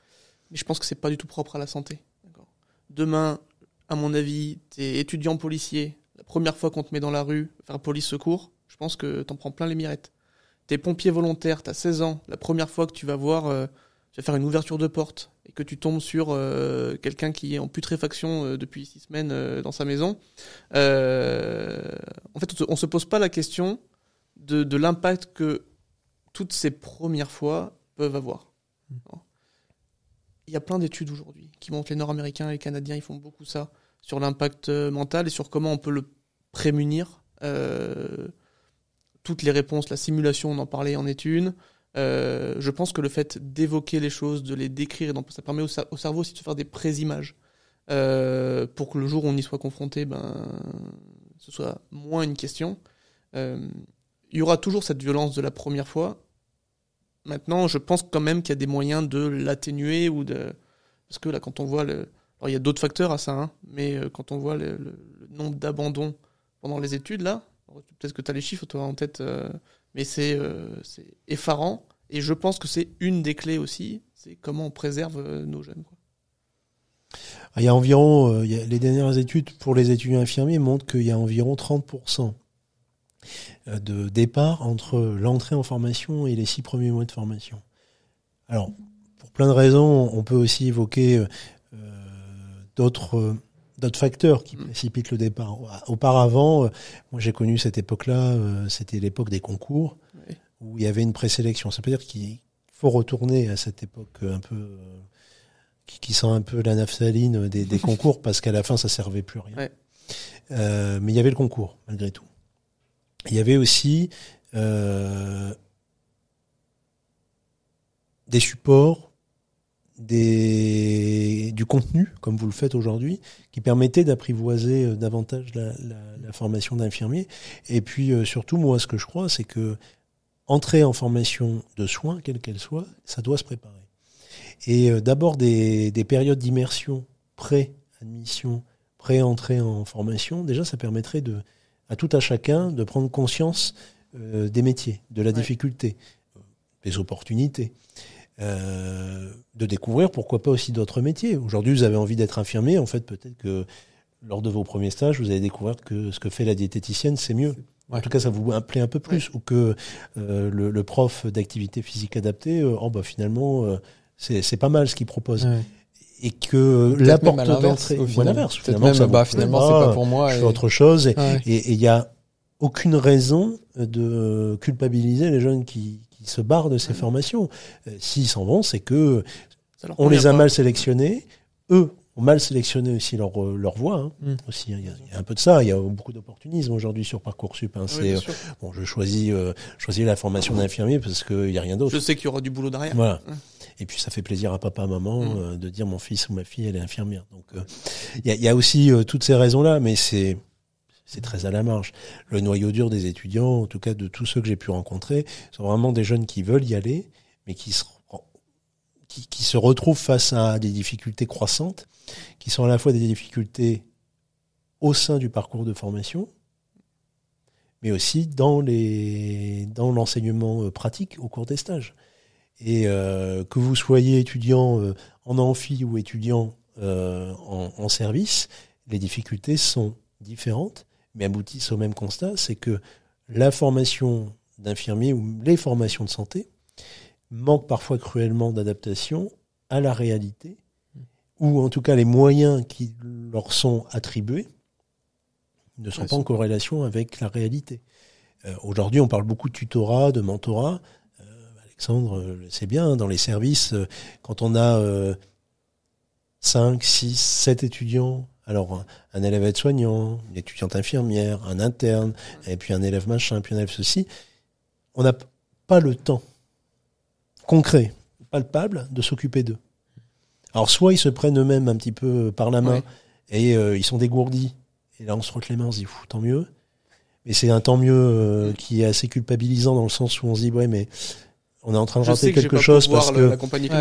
Mais je pense que c'est pas du tout propre à la santé, d'accord. Demain, à mon avis, t'es étudiant policier, la première fois qu'on te met dans la rue, faire police secours, je pense que t'en prends plein les mirettes. T'es pompier volontaire, t'as 16 ans, la première fois que tu vas tu vas faire une ouverture de porte et que tu tombes sur quelqu'un qui est en putréfaction depuis 6 semaines dans sa maison, en fait, on se pose pas la question de l'impact que toutes ces premières fois peuvent avoir. Il y a plein d'études aujourd'hui qui montrent, les Nord-Américains et les Canadiens, ils font beaucoup ça, sur l'impact mental et sur comment on peut le prémunir. Toutes les réponses, la simulation, on en parlait, en est une. Je pense que le fait d'évoquer les choses, de les décrire, ça permet au cerveau aussi de se faire des pré-images pour que le jour où on y soit confronté, ce soit moins une question. il y aura toujours cette violence de la première fois. Maintenant, je pense quand même qu'il y a des moyens de l'atténuer parce que là, quand on voit alors il y a d'autres facteurs à ça, hein, mais quand on voit le nombre d'abandons pendant les études, là, peut-être que tu as les chiffres toi en tête, mais c'est effarant. Et je pense que c'est une des clés aussi, c'est comment on préserve nos jeunes, quoi. Il y a environ, les dernières études pour les étudiants infirmiers montrent qu'il y a environ 30% de départ entre l'entrée en formation et les 6 premiers mois de formation. Alors, pour plein de raisons, on peut aussi évoquer d'autres facteurs qui précipitent le départ. Auparavant, moi j'ai connu cette époque-là, c'était l'époque des concours, oui, où il y avait une présélection. Ça veut dire qu'il faut retourner à cette époque un peu qui sent un peu la naphtaline des concours, parce qu'à la fin ça servait plus à rien. Ouais. Mais il y avait le concours malgré tout. Il y avait aussi des supports, du contenu, comme vous le faites aujourd'hui, qui permettait d'apprivoiser davantage la formation d'infirmier. Et puis surtout, moi, ce que je crois, c'est que entrer en formation de soins, quelle qu'elle soit, ça doit se préparer. Et d'abord des périodes d'immersion pré-admission, pré-entrée en formation, déjà ça permettrait à tout à chacun de prendre conscience des métiers, de la difficulté, des opportunités. De découvrir pourquoi pas aussi d'autres métiers. Aujourd'hui, vous avez envie d'être infirmier, en fait, peut-être que lors de vos premiers stages, vous allez découvrir que ce que fait la diététicienne, c'est mieux. En tout cas, ça vous plaît un peu plus. Ou que le prof d'activité physique adaptée, finalement, c'est pas mal ce qu'il propose. Ouais. Et que la porte d'entrée, ou à l'inverse, finalement, c'est pas pour moi. Je fais autre chose. Et il y a aucune raison de culpabiliser les jeunes qui se barrent de ces formations. S'ils s'en vont, c'est que on les a mal sélectionnés. Eux ont mal sélectionné aussi leur voie. Aussi, il y a un peu de ça. Il y a beaucoup d'opportunisme aujourd'hui sur Parcoursup. Je choisis la formation d'infirmier parce qu'il y a rien d'autre. Je sais qu'il y aura du boulot derrière. Voilà. Et puis ça fait plaisir à papa, maman de dire mon fils ou ma fille elle est infirmière. Donc il y a aussi toutes ces raisons-là, mais c'est très à la marge. Le noyau dur des étudiants, en tout cas de tous ceux que j'ai pu rencontrer, sont vraiment des jeunes qui veulent y aller, mais qui se retrouvent face à des difficultés croissantes, qui sont à la fois des difficultés au sein du parcours de formation, mais aussi dans l'enseignement pratique au cours des stages. Et que vous soyez étudiant en amphi ou étudiant en service, les difficultés sont différentes, mais aboutissent au même constat, c'est que la formation d'infirmier ou les formations de santé manquent parfois cruellement d'adaptation à la réalité, ou en tout cas les moyens qui leur sont attribués ne sont pas en corrélation avec la réalité. Aujourd'hui, on parle beaucoup de tutorat, de mentorat. Alexandre, c'est bien, dans les services, quand on a 5, 6, 7 étudiants, alors un élève aide-soignant, une étudiante infirmière, un interne, et puis un élève machin, puis un élève ceci, on n'a pas le temps concret, palpable, de s'occuper d'eux. Alors soit ils se prennent eux-mêmes un petit peu par la main, et ils sont dégourdis, et là on se frotte les mains, on se dit tant mieux, mais c'est un tant mieux qui est assez culpabilisant dans le sens où on se dit mais on est en train de rater quelque chose parce que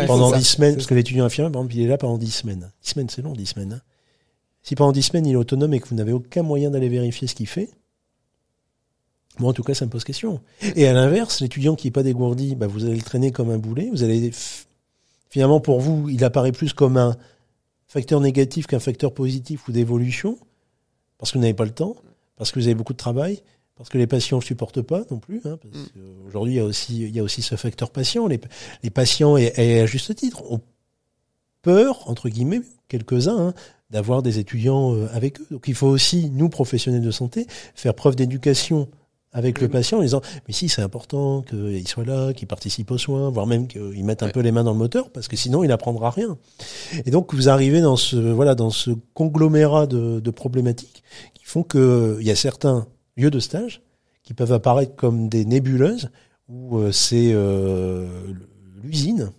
pendant 10 semaines, parce que l'étudiant infirmier, par exemple, il est là pendant 10 semaines. 10 semaines, c'est long, 10 semaines. Hein. Si pendant 10 semaines, il est autonome et que vous n'avez aucun moyen d'aller vérifier ce qu'il fait, moi, en tout cas, ça me pose question. Et à l'inverse, l'étudiant qui n'est pas dégourdi, vous allez le traîner comme un boulet. Vous allez, finalement, pour vous, il apparaît plus comme un facteur négatif qu'un facteur positif ou d'évolution, parce que vous n'avez pas le temps, parce que vous avez beaucoup de travail, parce que les patients ne supportent pas non plus. Parce qu'aujourd'hui, il y a aussi ce facteur patient. Les patients, et à juste titre, ont peur, entre guillemets, quelques-uns, d'avoir des étudiants avec eux. Donc il faut aussi, nous, professionnels de santé, faire preuve d'éducation avec le patient en disant mais si, c'est important qu'il soit là, qu'il participe aux soins, voire même qu'il mette un peu les mains dans le moteur, parce que sinon il n'apprendra rien. Et donc vous arrivez dans ce conglomérat de problématiques qui font que il y a certains lieux de stage qui peuvent apparaître comme des nébuleuses où c'est l'usine.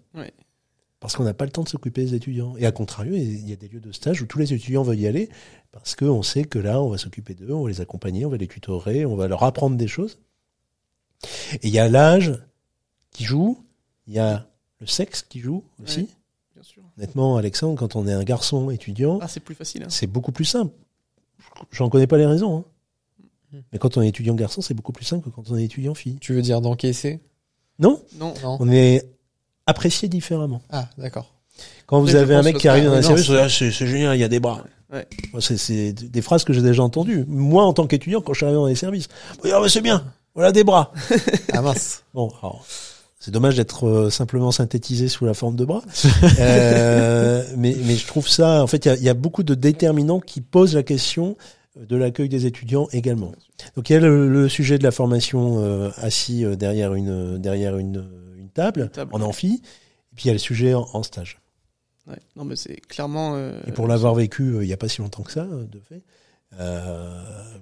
parce qu'on n'a pas le temps de s'occuper des étudiants. Et à contrario, il y a des lieux de stage où tous les étudiants veulent y aller parce qu'on sait que là, on va s'occuper d'eux, on va les accompagner, on va les tutorer, on va leur apprendre des choses. Et il y a l'âge qui joue, il y a le sexe qui joue aussi. Ouais, bien sûr. Honnêtement, Alexandre, quand on est un garçon étudiant, C'est plus facile. Hein. c'est beaucoup plus simple. J'en connais pas les raisons. Mais quand on est étudiant garçon, c'est beaucoup plus simple que quand on est étudiant fille. Tu veux dire d'encaisser? Non, Non. on est apprécié différemment. Ah, d'accord. Quand vous Après, avez je un pense mec que qui arrive dans un non, service, c'est génial, il y a des bras. Ouais. Moi, c'est des phrases que j'ai déjà entendues. Moi, en tant qu'étudiant, quand je suis arrivé dans les services, c'est bien, voilà des bras. Ah mince. Bon, alors, c'est dommage d'être simplement synthétisé sous la forme de bras. Mais je trouve ça, en fait, il y a beaucoup de déterminants qui posent la question de l'accueil des étudiants également. Donc il y a le sujet de la formation assis derrière une table, en amphi, et puis il y a le sujet en stage. Ouais. Non, mais c'est clairement. Et pour l'avoir vécu il n'y a pas si longtemps que ça, de fait,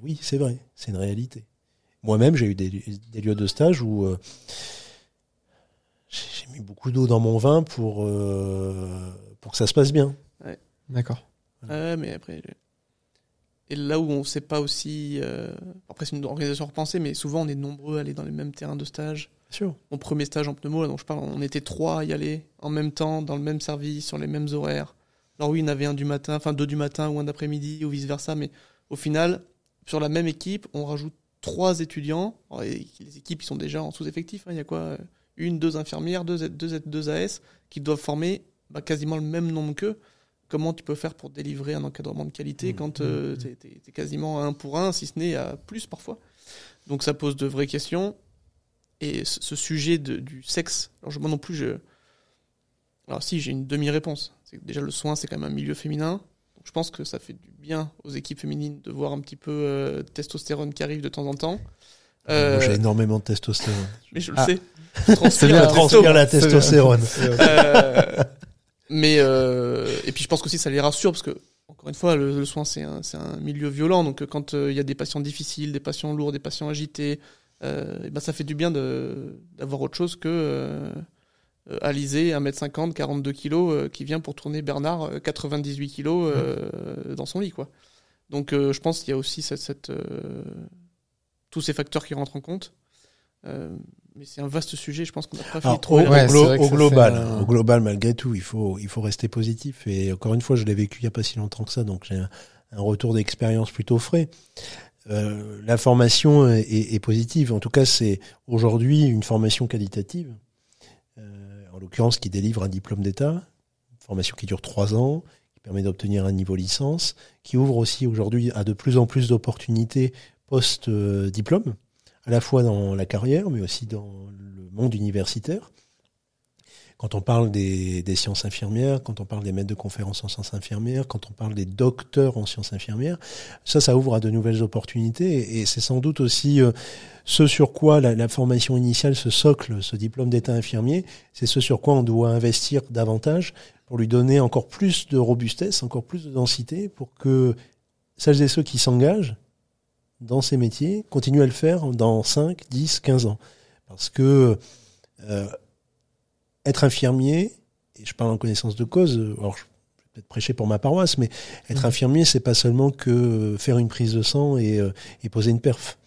oui, c'est vrai, c'est une réalité. Moi-même, j'ai eu des lieux de stage où j'ai mis beaucoup d'eau dans mon vin pour que ça se passe bien. Ouais. D'accord. Mais après. Et là où on ne sait pas aussi. Après, c'est une organisation repensée, mais souvent on est nombreux à aller dans les mêmes terrains de stage. Bien sûr. Mon premier stage en pneumo, là dont je parle, on était 3 à y aller en même temps, dans le même service, sur les mêmes horaires. Alors oui, il y en avait un du matin, enfin 2 du matin ou un d'après-midi, ou vice-versa, mais au final, sur la même équipe, on rajoute 3 étudiants. Alors, les équipes, ils sont déjà en sous-effectif. Il y a quoi 1, 2 infirmières, 2 AS qui doivent former quasiment le même nombre qu'eux. Comment tu peux faire pour délivrer un encadrement de qualité quand t'es quasiment à 1 pour 1, si ce n'est à plus parfois. Donc ça pose de vraies questions. Et ce sujet du sexe, alors moi non plus, alors si, j'ai une demi-réponse. C'est que déjà le soin, c'est quand même un milieu féminin. Donc je pense que ça fait du bien aux équipes féminines de voir un petit peu de testostérone qui arrive de temps en temps. Moi, j'ai énormément de testostérone. Mais je le sais. Je transpire la testostérone. Mais et puis je pense qu'aussi ça les rassure parce que encore une fois le soin c'est un milieu violent, donc quand il y a des patients difficiles, des patients lourds, des patients agités, ça fait du bien d'avoir autre chose que Alizé 1m50 42 kg qui vient pour tourner Bernard 98 kg dans son lit quoi. Donc je pense qu'il y a aussi tous ces facteurs qui rentrent en compte. Mais c'est un vaste sujet, je pense qu'on n'a pas fait trop. Au global, malgré tout, il faut rester positif. Et encore une fois, je l'ai vécu il n'y a pas si longtemps que ça, donc j'ai un retour d'expérience plutôt frais. La formation est positive. En tout cas, c'est aujourd'hui une formation qualitative, en l'occurrence qui délivre un diplôme d'État, une formation qui dure 3 ans, qui permet d'obtenir un niveau licence, qui ouvre aussi aujourd'hui à de plus en plus d'opportunités post-diplôme, à la fois dans la carrière, mais aussi dans le monde universitaire. Quand on parle des sciences infirmières, quand on parle des maîtres de conférences en sciences infirmières, quand on parle des docteurs en sciences infirmières, ça ouvre à de nouvelles opportunités. Et c'est sans doute aussi ce sur quoi la formation initiale, ce socle, ce diplôme d'état infirmier, c'est ce sur quoi on doit investir davantage pour lui donner encore plus de robustesse, encore plus de densité, pour que celles et ceux qui s'engagent dans ces métiers continuent à le faire dans 5, 10, 15 ans. Parce que être infirmier, et je parle en connaissance de cause, alors je vais peut-être prêcher pour ma paroisse, mais être infirmier, c'est pas seulement que faire une prise de sang et poser une perf.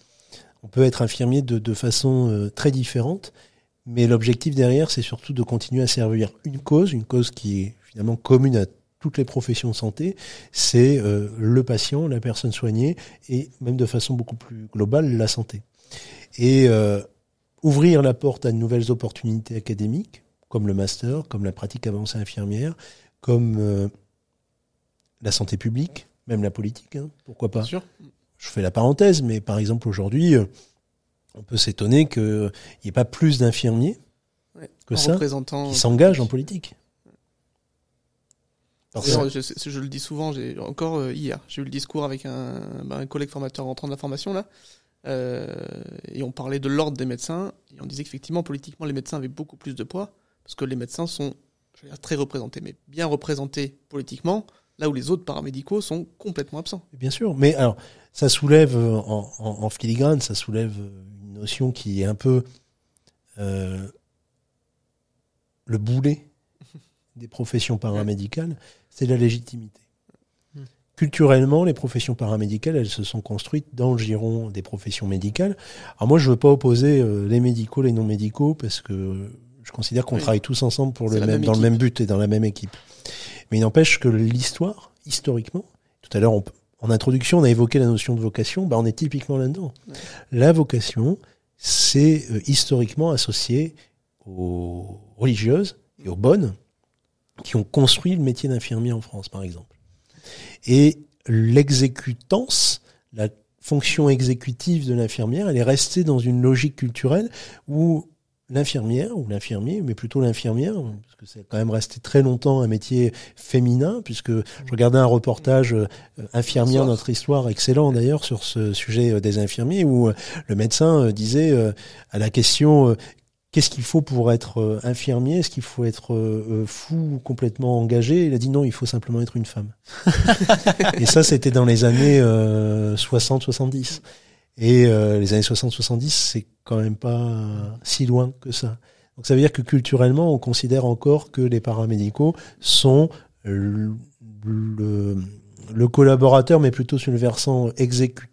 On peut être infirmier de façon très différente, mais l'objectif derrière, c'est surtout de continuer à servir une cause qui est finalement commune à toutes les professions de santé, c'est le patient, la personne soignée, et même de façon beaucoup plus globale, la santé. Et ouvrir la porte à de nouvelles opportunités académiques, comme le master, comme la pratique avancée infirmière, comme la santé publique, même la politique, pourquoi pas. Bien sûr. Je fais la parenthèse, mais par exemple aujourd'hui, on peut s'étonner qu'il n'y ait pas plus d'infirmiers que ça qui s'engagent en politique. Je le dis souvent, encore hier, j'ai eu le discours avec un collègue formateur rentrant de la formation là, et on parlait de l'ordre des médecins, et on disait qu'effectivement politiquement les médecins avaient beaucoup plus de poids, parce que les médecins sont très représentés, mais bien représentés politiquement, là où les autres paramédicaux sont complètement absents. Bien sûr, mais alors ça soulève en filigrane, ça soulève une notion qui est un peu le boulet des professions paramédicales, c'est la légitimité. Culturellement, les professions paramédicales, elles se sont construites dans le giron des professions médicales. Alors moi, je veux pas opposer les médicaux, les non-médicaux, parce que je considère qu'on travaille tous ensemble pour dans le même but et dans la même équipe. Mais il n'empêche que l'histoire, historiquement, tout à l'heure, en introduction, on a évoqué la notion de vocation, on est typiquement là-dedans. Ouais. La vocation, c'est historiquement associé aux religieuses et aux bonnes qui ont construit le métier d'infirmier en France, par exemple. Et l'exécutance, la fonction exécutive de l'infirmière, elle est restée dans une logique culturelle où l'infirmière ou l'infirmier, mais plutôt l'infirmière, parce que c'est quand même resté très longtemps un métier féminin, puisque je regardais un reportage infirmière, notre histoire, excellent d'ailleurs, sur ce sujet des infirmiers, où le médecin disait à la question qu'est-ce qu'il faut pour être infirmier, est-ce qu'il faut être fou ou complètement engagé, il a dit non, il faut simplement être une femme. Et ça, c'était dans les années 60-70. Et les années 60-70, c'est quand même pas si loin que ça. Donc ça veut dire que culturellement, on considère encore que les paramédicaux sont le collaborateur, mais plutôt sur le versant exécutant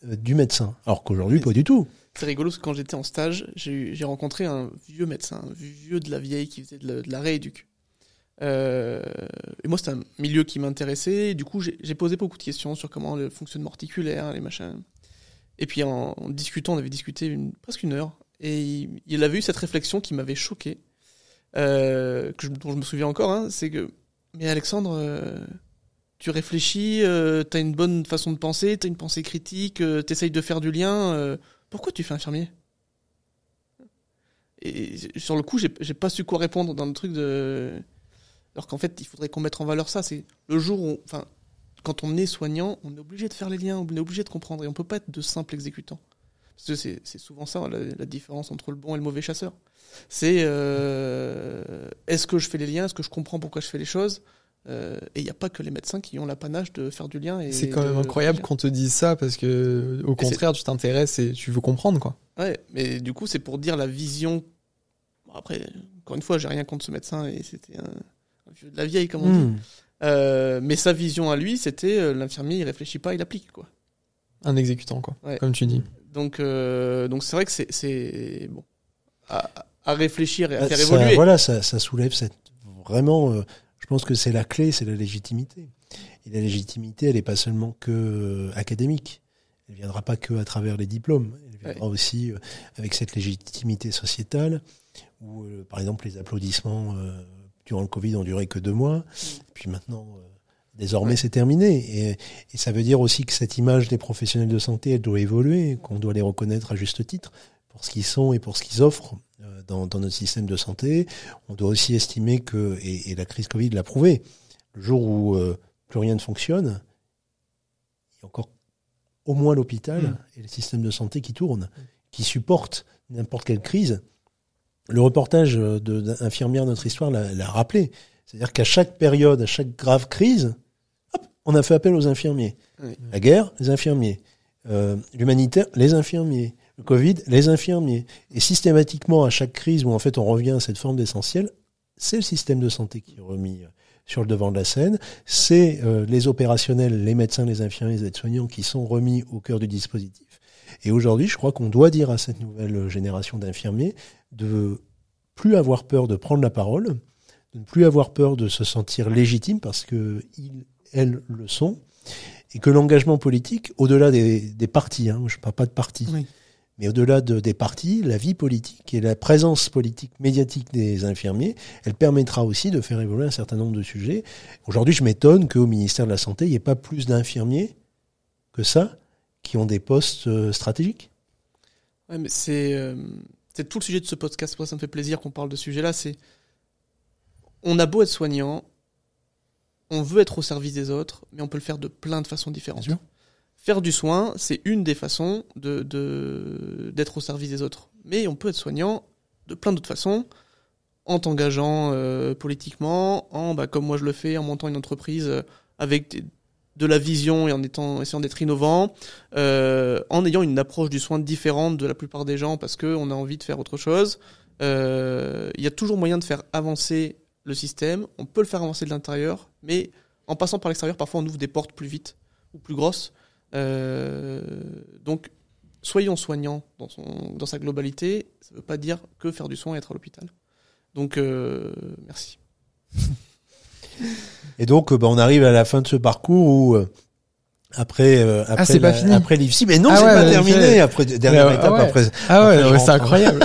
du médecin. Alors qu'aujourd'hui, pas du tout. C'est rigolo parce que quand j'étais en stage, j'ai rencontré un vieux médecin, un vieux de la vieille qui faisait de la rééduque. Et moi, c'était un milieu qui m'intéressait. Et du coup, j'ai posé beaucoup de questions sur comment le fonctionnement articulaire, les machins. Et puis, en discutant, on avait discuté presque une heure. Et il avait eu cette réflexion qui m'avait choqué, dont je me souviens encore. Hein, c'est que, mais Alexandre, tu réfléchis, t'as une bonne façon de penser, t'as une pensée critique, t'essayes de faire du lien. Pourquoi tu fais infirmier ? Et sur le coup, j'ai pas su quoi répondre dans le truc de... Alors qu'en fait, il faudrait qu'on mette en valeur ça. C'est le jour où, quand on est soignant, on est obligé de faire les liens, on est obligé de comprendre. Et on peut pas être de simple exécutant. Parce que c'est souvent ça, la différence entre le bon et le mauvais chasseur. C'est est-ce que je fais les liens ? Est-ce que je comprends pourquoi je fais les choses ? Et il n'y a pas que les médecins qui ont l'apanage de faire du lien. C'est quand même incroyable qu'on te dise ça, parce que au contraire, tu t'intéresses et tu veux comprendre, quoi. Ouais, mais du coup, c'est pour dire la vision. Bon, après, encore une fois, j'ai rien contre ce médecin et c'était un vieux de la vieille, comme on dit. Mais sa vision à lui, c'était l'infirmier, il réfléchit pas, il applique, quoi. Un exécutant, quoi, ouais. Comme tu dis. Donc c'est vrai que c'est bon à réfléchir et à faire évoluer. Voilà, ça soulève vraiment. Je pense que c'est la clé, c'est la légitimité. Et la légitimité, elle n'est pas seulement que académique. Elle ne viendra pas que à travers les diplômes. Elle viendra aussi avec cette légitimité sociétale, où, par exemple, les applaudissements durant le Covid n'ont duré que 2 mois. Et puis maintenant, désormais, c'est terminé. Et ça veut dire aussi que cette image des professionnels de santé, elle doit évoluer, qu'on doit les reconnaître à juste titre pour ce qu'ils sont et pour ce qu'ils offrent dans notre système de santé. On doit aussi estimer que, et la crise Covid l'a prouvé, le jour où plus rien ne fonctionne, il y a encore au moins l'hôpital et le système de santé qui tourne, qui supporte n'importe quelle crise. Le reportage d'Infirmière Notre Histoire l'a rappelé. C'est-à-dire qu'à chaque période, à chaque grave crise, hop, on a fait appel aux infirmiers. Oui. La guerre, les infirmiers. L'humanitaire, les infirmiers. Le Covid, les infirmiers. Et systématiquement, à chaque crise où en fait on revient à cette forme d'essentiel, c'est le système de santé qui est remis sur le devant de la scène. C'est les opérationnels, les médecins, les infirmiers, les aides-soignants qui sont remis au cœur du dispositif. Et aujourd'hui, je crois qu'on doit dire à cette nouvelle génération d'infirmiers de plus avoir peur de prendre la parole, de ne plus avoir peur de se sentir légitime parce que elles le sont, et que l'engagement politique, au-delà des partis, je ne parle pas de partis, mais au-delà des partis, la vie politique et la présence politique médiatique des infirmiers, elle permettra aussi de faire évoluer un certain nombre de sujets. Aujourd'hui, je m'étonne qu'au ministère de la Santé, il n'y ait pas plus d'infirmiers que ça qui ont des postes stratégiques. Ouais, mais c'est tout le sujet de ce podcast. Pour ça me fait plaisir qu'on parle de ce sujet-là. On a beau être soignant, on veut être au service des autres, mais on peut le faire de plein de façons différentes. Faire du soin, c'est une des façons d'être au service des autres. Mais on peut être soignant de plein d'autres façons, en t'engageant politiquement, comme moi je le fais, en montant une entreprise avec de la vision et en essayant d'être innovant, en ayant une approche du soin différente de la plupart des gens parce qu'on a envie de faire autre chose. Il y a toujours moyen de faire avancer le système. On peut le faire avancer de l'intérieur, mais en passant par l'extérieur, parfois on ouvre des portes plus vite ou plus grosses. Donc, soyons soignants dans sa globalité. Ça ne veut pas dire que faire du soin et être à l'hôpital. Donc, merci. Et donc, on arrive à la fin de ce parcours où après l'IFSI, mais non, c'est pas terminé. Après dernière étape, après. C'est incroyable.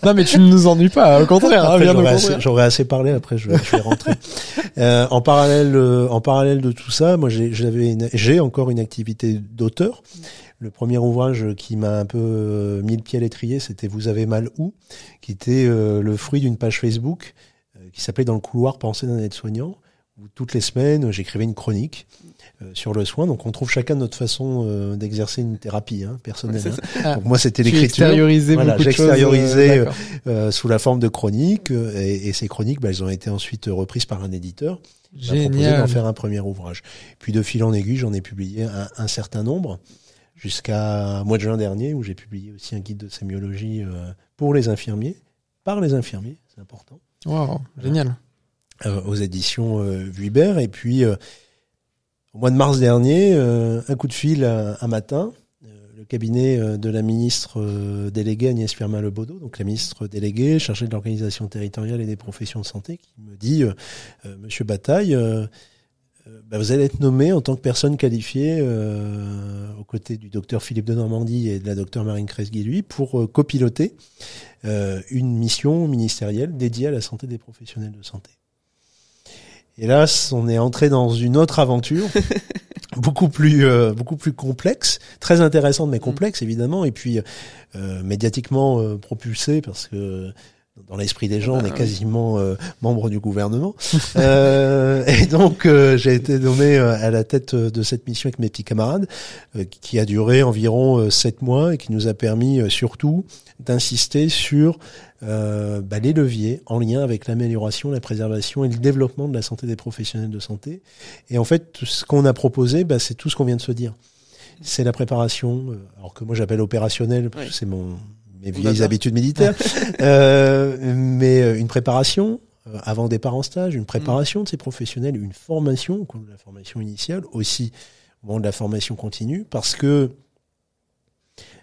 Non, mais tu ne nous ennuies pas, au contraire. Après, j'aurais assez parlé. Après, je vais rentrer. En parallèle de tout ça, moi, j'ai encore une activité d'auteur. Le premier ouvrage qui m'a un peu mis le pied à l'étrier, c'était Vous avez mal où, qui était le fruit d'une page Facebook qui s'appelait Dans le couloir, pensée d'un aide-soignant, où toutes les semaines, j'écrivais une chronique sur le soin. Donc, on trouve chacun notre façon d'exercer une thérapie personnelle. Donc, moi, c'était l'écriture. J'extériorisais sous la forme de chroniques. Et ces chroniques, elles ont été ensuite reprises par un éditeur. Qui m'a proposé d'en faire un premier ouvrage. Puis, de fil en aiguille, j'en ai publié un certain nombre. Jusqu'à mois de juin dernier, où j'ai publié aussi un guide de sémiologie pour les infirmiers, par les infirmiers, c'est important. Wow, génial. Aux éditions Vuibert. Et puis, au mois de mars dernier, un coup de fil un matin, le cabinet de la ministre déléguée Agnès Firmin-Lebaudot, donc la ministre déléguée chargée de l'organisation territoriale et des professions de santé, qui me dit Monsieur Bataille, vous allez être nommé en tant que personne qualifiée aux côtés du docteur Philippe de Normandie et de la docteure Marine Kresguy-Lui pour copiloter une mission ministérielle dédiée à la santé des professionnels de santé. Et là, on est entré dans une autre aventure, beaucoup plus complexe, très intéressante mais complexe évidemment, et puis médiatiquement propulsée parce que dans l'esprit des gens, on est quasiment membre du gouvernement. Et donc, j'ai été nommé à la tête de cette mission avec mes petits camarades, qui a duré environ 7 mois et qui nous a permis surtout d'insister sur les leviers en lien avec l'amélioration, la préservation et le développement de la santé des professionnels de santé. Et en fait, ce qu'on a proposé, c'est tout ce qu'on vient de se dire. C'est la préparation, alors que moi j'appelle opérationnel, parce que c'est mes vieilles habitudes militaires, mais une préparation avant le départ en stage, une préparation de ces professionnels, une formation, comme la formation initiale, aussi au moment de la formation continue, parce que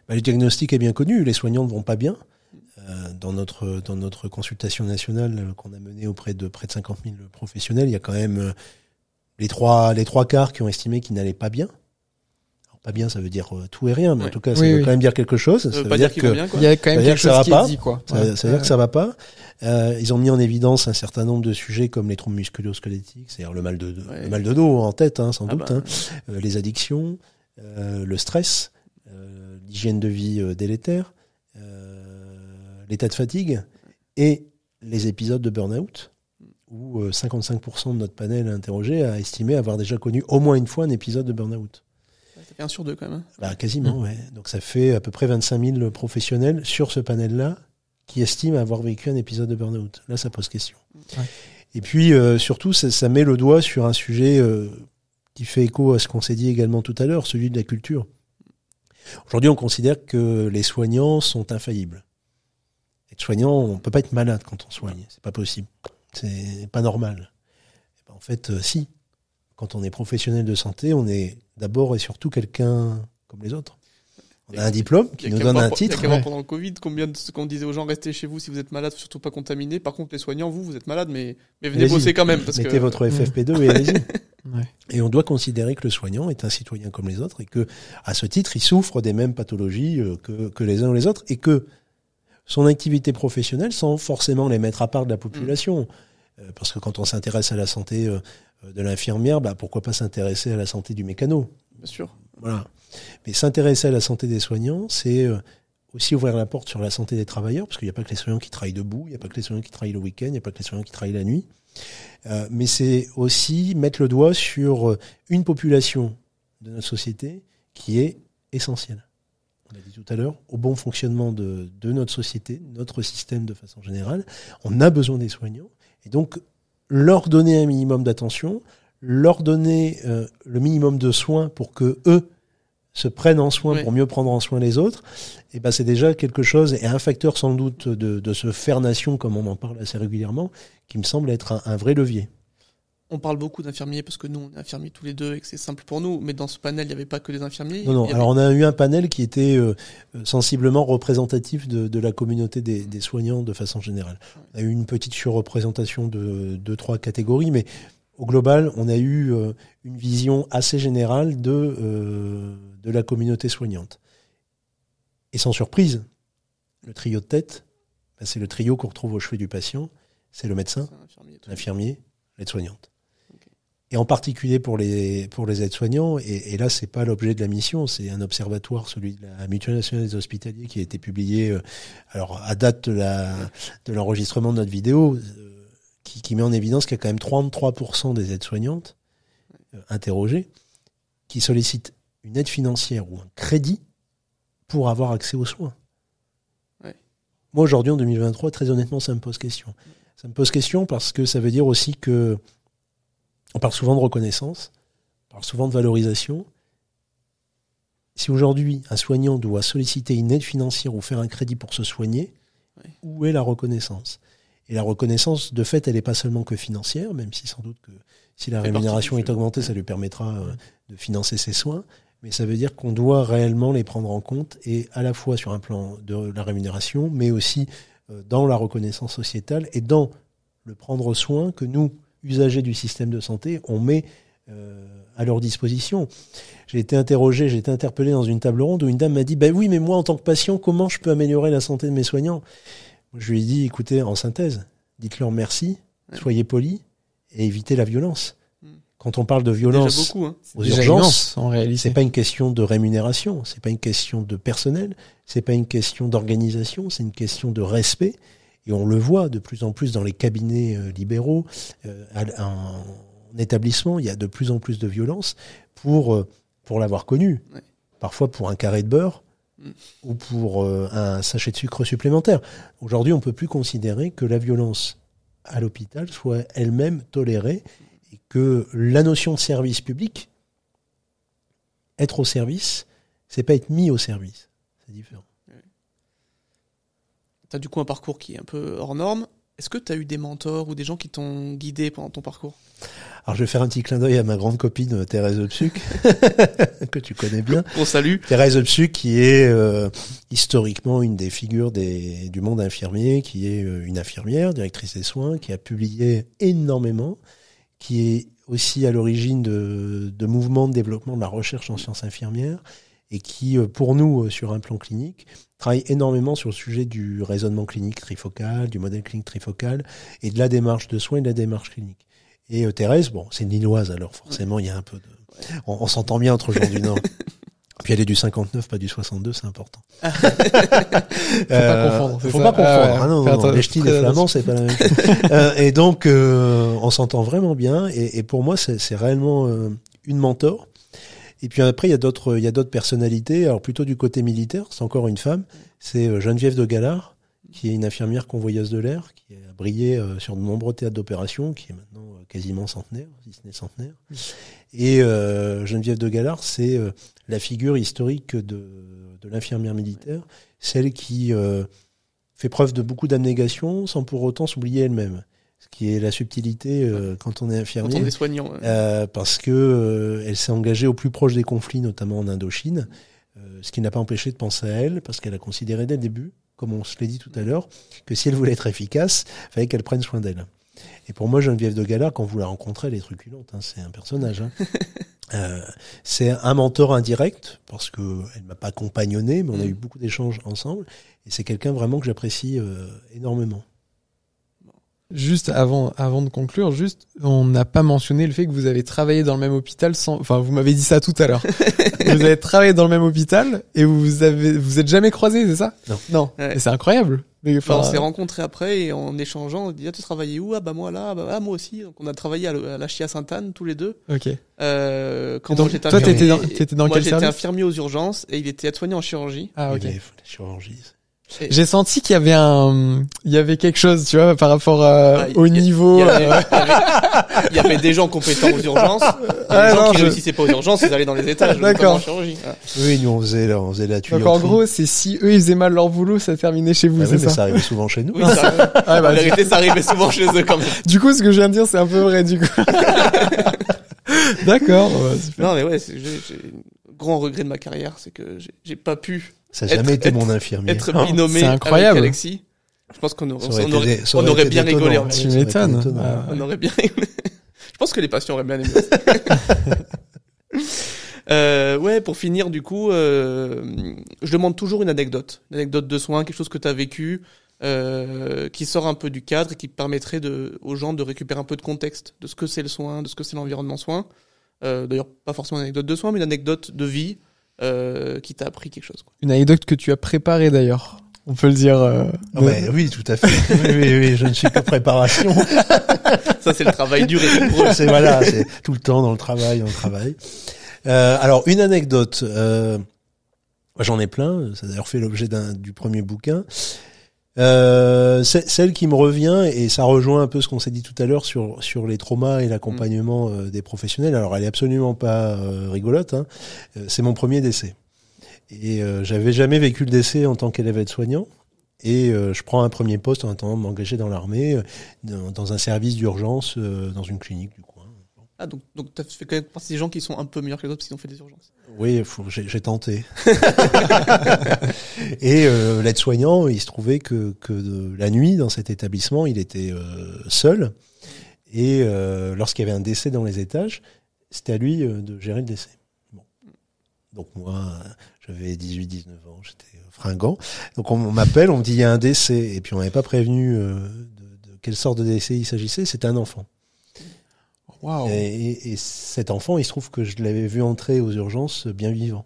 le diagnostic est bien connu, les soignants ne vont pas bien. Dans notre consultation nationale qu'on a menée auprès de près de 50 000 professionnels, il y a quand même les trois quarts qui ont estimé qu'ils n'allaient pas bien. Pas bien, ça veut dire tout et rien, mais en tout cas, ça veut quand même dire quelque chose. Ça veut dire que il y a quand même quelque chose qui est dit, quoi. Ça veut dire que ça va pas. Ils ont mis en évidence un certain nombre de sujets comme les troubles musculo-squelettiques, c'est-à-dire le mal de dos en tête, sans doute, les addictions, le stress, l'hygiène de vie délétère, l'état de fatigue et les épisodes de burn-out, où 55% de notre panel interrogé a estimé avoir déjà connu au moins une fois un épisode de burn-out. Ça fait 1 sur 2 quand même. Quasiment, ouais. Donc ça fait à peu près 25 000 professionnels sur ce panel-là qui estiment avoir vécu un épisode de burn-out. Là, ça pose question. Ouais. Et puis, surtout, ça met le doigt sur un sujet qui fait écho à ce qu'on s'est dit également tout à l'heure, celui de la culture. Aujourd'hui, on considère que les soignants sont infaillibles. Être soignant, on peut pas être malade quand on soigne. C'est pas possible. C'est pas normal. En fait, si. Quand on est professionnel de santé, on est d'abord et surtout quelqu'un comme les autres. On a un diplôme qui nous donne un titre. Il y a pendant le Covid, combien de ce qu'on disait aux gens, restez chez vous si vous êtes malade, surtout pas contaminé. Par contre, les soignants, vous êtes malade, mais venez bosser quand même. Mettez votre FFP2 et allez-y. Ouais. Et on doit considérer que le soignant est un citoyen comme les autres et que, à ce titre, il souffre des mêmes pathologies que les uns ou les autres et que son activité professionnelle, sans forcément les mettre à part de la population, parce que quand on s'intéresse à la santé de l'infirmière, pourquoi pas s'intéresser à la santé du mécano ? Bien sûr. Voilà. Mais s'intéresser à la santé des soignants, c'est aussi ouvrir la porte sur la santé des travailleurs, parce qu'il n'y a pas que les soignants qui travaillent debout, il n'y a pas que les soignants qui travaillent le week-end, il n'y a pas que les soignants qui travaillent la nuit. Mais c'est aussi mettre le doigt sur une population de notre société qui est essentielle. On l'a dit tout à l'heure, au bon fonctionnement de notre société, notre système de façon générale. On a besoin des soignants. Et donc, leur donner un minimum d'attention, leur donner le minimum de soins pour que eux se prennent en soin Ouais. pour mieux prendre en soin les autres, et ben c'est déjà quelque chose, et un facteur sans doute de ce faire nation, comme on en parle assez régulièrement, qui me semble être un vrai levier. On parle beaucoup d'infirmiers parce que nous, on est infirmiers tous les deux et que c'est simple pour nous. Mais dans ce panel, il n'y avait pas que des infirmiers. Non. Il y avait- Alors on a eu un panel qui était sensiblement représentatif de la communauté des soignants de façon générale. On a eu une petite surreprésentation de 2-3 catégories, mais au global, on a eu une vision assez générale de la communauté soignante. Et sans surprise, le trio de tête, ben, c'est le trio qu'on retrouve au chevet du patient. C'est le médecin, C'est un infirmier, tout. l'infirmier, l'aide-soignante. Ok. Et en particulier pour les aides-soignants, et là c'est pas l'objet de la mission, c'est un observatoire, celui de la Mutuelle nationale des hospitaliers, qui a été publié alors à date de l'enregistrement de notre vidéo, qui met en évidence qu'il y a quand même 33% des aides-soignantes interrogées qui sollicitent une aide financière ou un crédit pour avoir accès aux soins. Ouais. Moi aujourd'hui en 2023, très honnêtement, ça me pose question. Ça me pose question parce que ça veut dire aussi que on parle souvent de reconnaissance, on parle souvent de valorisation. Si aujourd'hui un soignant doit solliciter une aide financière ou faire un crédit pour se soigner, Ouais. où est la reconnaissance ? Et la reconnaissance, de fait, elle n'est pas seulement que financière, même si sans doute que si la Ça fait rémunération partie est du jeu. augmentée, ça lui permettra de financer ses soins. Mais ça veut dire qu'on doit réellement les prendre en compte, et à la fois sur un plan de la rémunération, mais aussi dans la reconnaissance sociétale et dans le prendre soin que nous, usagers du système de santé, on met à leur disposition. J'ai été interpellé dans une table ronde où une dame m'a dit « Ben oui, mais moi, en tant que patient, comment je peux améliorer la santé de mes soignants ?» Je lui ai dit « Écoutez, en synthèse, dites-leur merci, Ouais. soyez polis et évitez la violence. Mm. Quand on parle de Déjà violence beaucoup, hein. aux Déjà urgences, immense, en réalité. c'est pas une question de rémunération, c'est pas une question de personnel, c'est pas une question d'organisation, c'est une question de respect. Et on le voit de plus en plus dans les cabinets libéraux, en établissement, il y a de plus en plus de violence pour l'avoir connu. Ouais. Parfois pour un carré de beurre ou pour un sachet de sucre supplémentaire. Aujourd'hui, on peut plus considérer que la violence à l'hôpital soit elle-même tolérée et que la notion de service public, être au service, c'est pas être mis au service. C'est différent. Tu as du coup un parcours qui est un peu hors norme. Est-ce que tu as eu des mentors ou des gens qui t'ont guidé pendant ton parcours? Alors je vais faire un petit clin d'œil à ma grande copine Thérèse Psuc, que tu connais bien. On salue. Thérèse Psuc qui est historiquement une des figures du monde infirmier, qui est une infirmière, directrice des soins, qui a publié énormément, qui est aussi à l'origine de mouvements de développement de la recherche en sciences infirmières, et qui, pour nous, sur un plan clinique, travaille énormément sur le sujet du raisonnement clinique trifocal, du modèle clinique trifocal, et de la démarche de soins et de la démarche clinique. Et Thérèse, bon, c'est une Lilloise, alors forcément, il y a un peu de... On s'entend bien entre gens du Nord. Puis elle est du 59, pas du 62, c'est important. Faut pas confondre. Faut pas confondre. Ah non, les ch'tis, les flamands, c'est pas la même chose. Et donc, on s'entend vraiment bien. Et pour moi, c'est réellement une mentor. Et puis après, il y a d'autres personnalités. Alors plutôt du côté militaire, c'est encore une femme. C'est Geneviève de Galard, qui est une infirmière convoyeuse de l'air, qui a brillé sur de nombreux théâtres d'opération, qui est maintenant quasiment centenaire, si ce n'est centenaire. Et Geneviève de Galard, c'est la figure historique de l'infirmière militaire, celle qui fait preuve de beaucoup d'abnégation sans pour autant s'oublier elle-même. Ce qui est la subtilité quand on est infirmier. Quand on est soignant. Parce que elle s'est engagée au plus proche des conflits, notamment en Indochine, ce qui n'a pas empêché de penser à elle, parce qu'elle a considéré dès le début, comme on se l'a dit tout à l'heure, que si elle voulait être efficace, il fallait qu'elle prenne soin d'elle. Et pour moi, Geneviève de Galard, quand vous la rencontrez, elle est truculente, hein, c'est un personnage. Hein. C'est un mentor indirect, parce que elle m'a pas compagnonné, mais on a eu beaucoup d'échanges ensemble, et c'est quelqu'un vraiment que j'apprécie énormément. Juste avant de conclure, on n'a pas mentionné le fait que vous avez travaillé dans le même hôpital enfin, vous m'avez dit ça tout à l'heure. Vous avez travaillé dans le même hôpital et vous êtes jamais croisés, c'est ça? Non. Ouais. Et c'est incroyable. Mais, On s'est rencontrés après et en échangeant, on dit, tu travaillais où? Ah bah moi là, bah moi aussi. Donc on a travaillé à la Chia Sainte-Anne tous les deux. Ok. Quand donc, j'étais toi, infirmier, t'étais dans moi, quel j'étais service? infirmier aux urgences et il était aide-soignant en chirurgie. Ah ok. La chirurgie. J'ai senti qu'il y avait quelque chose, tu vois, par rapport au niveau. Il y avait des gens compétents aux urgences, des gens qui réussissaient pas aux urgences, ils allaient dans les étages. D'accord. En chirurgie. Oui, nous on faisait la tuyauterie. Donc en gros, c'est si eux ils faisaient mal leur boulot, ça terminait chez vous, oui, c'est mais ça. ça arrivait souvent chez nous. Oui, en vérité, ça arrivait souvent chez eux quand même. Du coup, ce que je viens de dire, c'est un peu vrai, du coup. D'accord. Non, mais ouais, j'ai grand regret de ma carrière, c'est que j'ai pas pu. Ça n'a jamais été mon infirmier. Être binômé c'est incroyable. avec Alexis. Je pense qu'on aurait bien rigolé. Tu m'étonnes. On aurait bien rigolé. Je pense que les patients auraient bien aimé. Ouais, pour finir, du coup, je demande toujours une anecdote de soin, quelque chose que tu as vécu, qui sort un peu du cadre et qui permettrait aux gens de récupérer un peu de contexte de ce que c'est le soin, de ce que c'est l'environnement soin. D'ailleurs, pas forcément une anecdote de soin, mais une anecdote de vie qui t'a appris quelque chose, quoi. Une anecdote que tu as préparée d'ailleurs. On peut le dire. Oui, tout à fait. oui, je ne suis que préparation. Ça, c'est le travail dur et rigoureux. C'est tout le temps dans le travail. Alors, une anecdote. Moi, j'en ai plein. Ça a d'ailleurs fait l'objet du premier bouquin. Celle qui me revient, et ça rejoint un peu ce qu'on s'est dit tout à l'heure sur les traumas et l'accompagnement des professionnels. Alors, elle est absolument pas rigolote. Hein. C'est mon premier décès. Et j'avais jamais vécu le décès en tant qu'élève aide-soignant. Et je prends un premier poste en attendant de m'engager dans l'armée, dans un service d'urgence, dans une clinique du coin. Ah, donc t'as fait quand même partie des gens qui sont un peu meilleurs que les autres parce qu'ils ont fait des urgences. Oui, j'ai tenté. Et l'aide-soignant, il se trouvait que la nuit, dans cet établissement, il était seul. Et lorsqu'il y avait un décès dans les étages, c'était à lui de gérer le décès. Bon. Donc moi, j'avais 18-19 ans, j'étais fringant. Donc on m'appelle, on me dit il y a un décès. Et puis on n'avait pas prévenu de quelle sorte de décès il s'agissait. C'était un enfant. Wow. Et cet enfant, il se trouve que je l'avais vu entrer aux urgences bien vivant.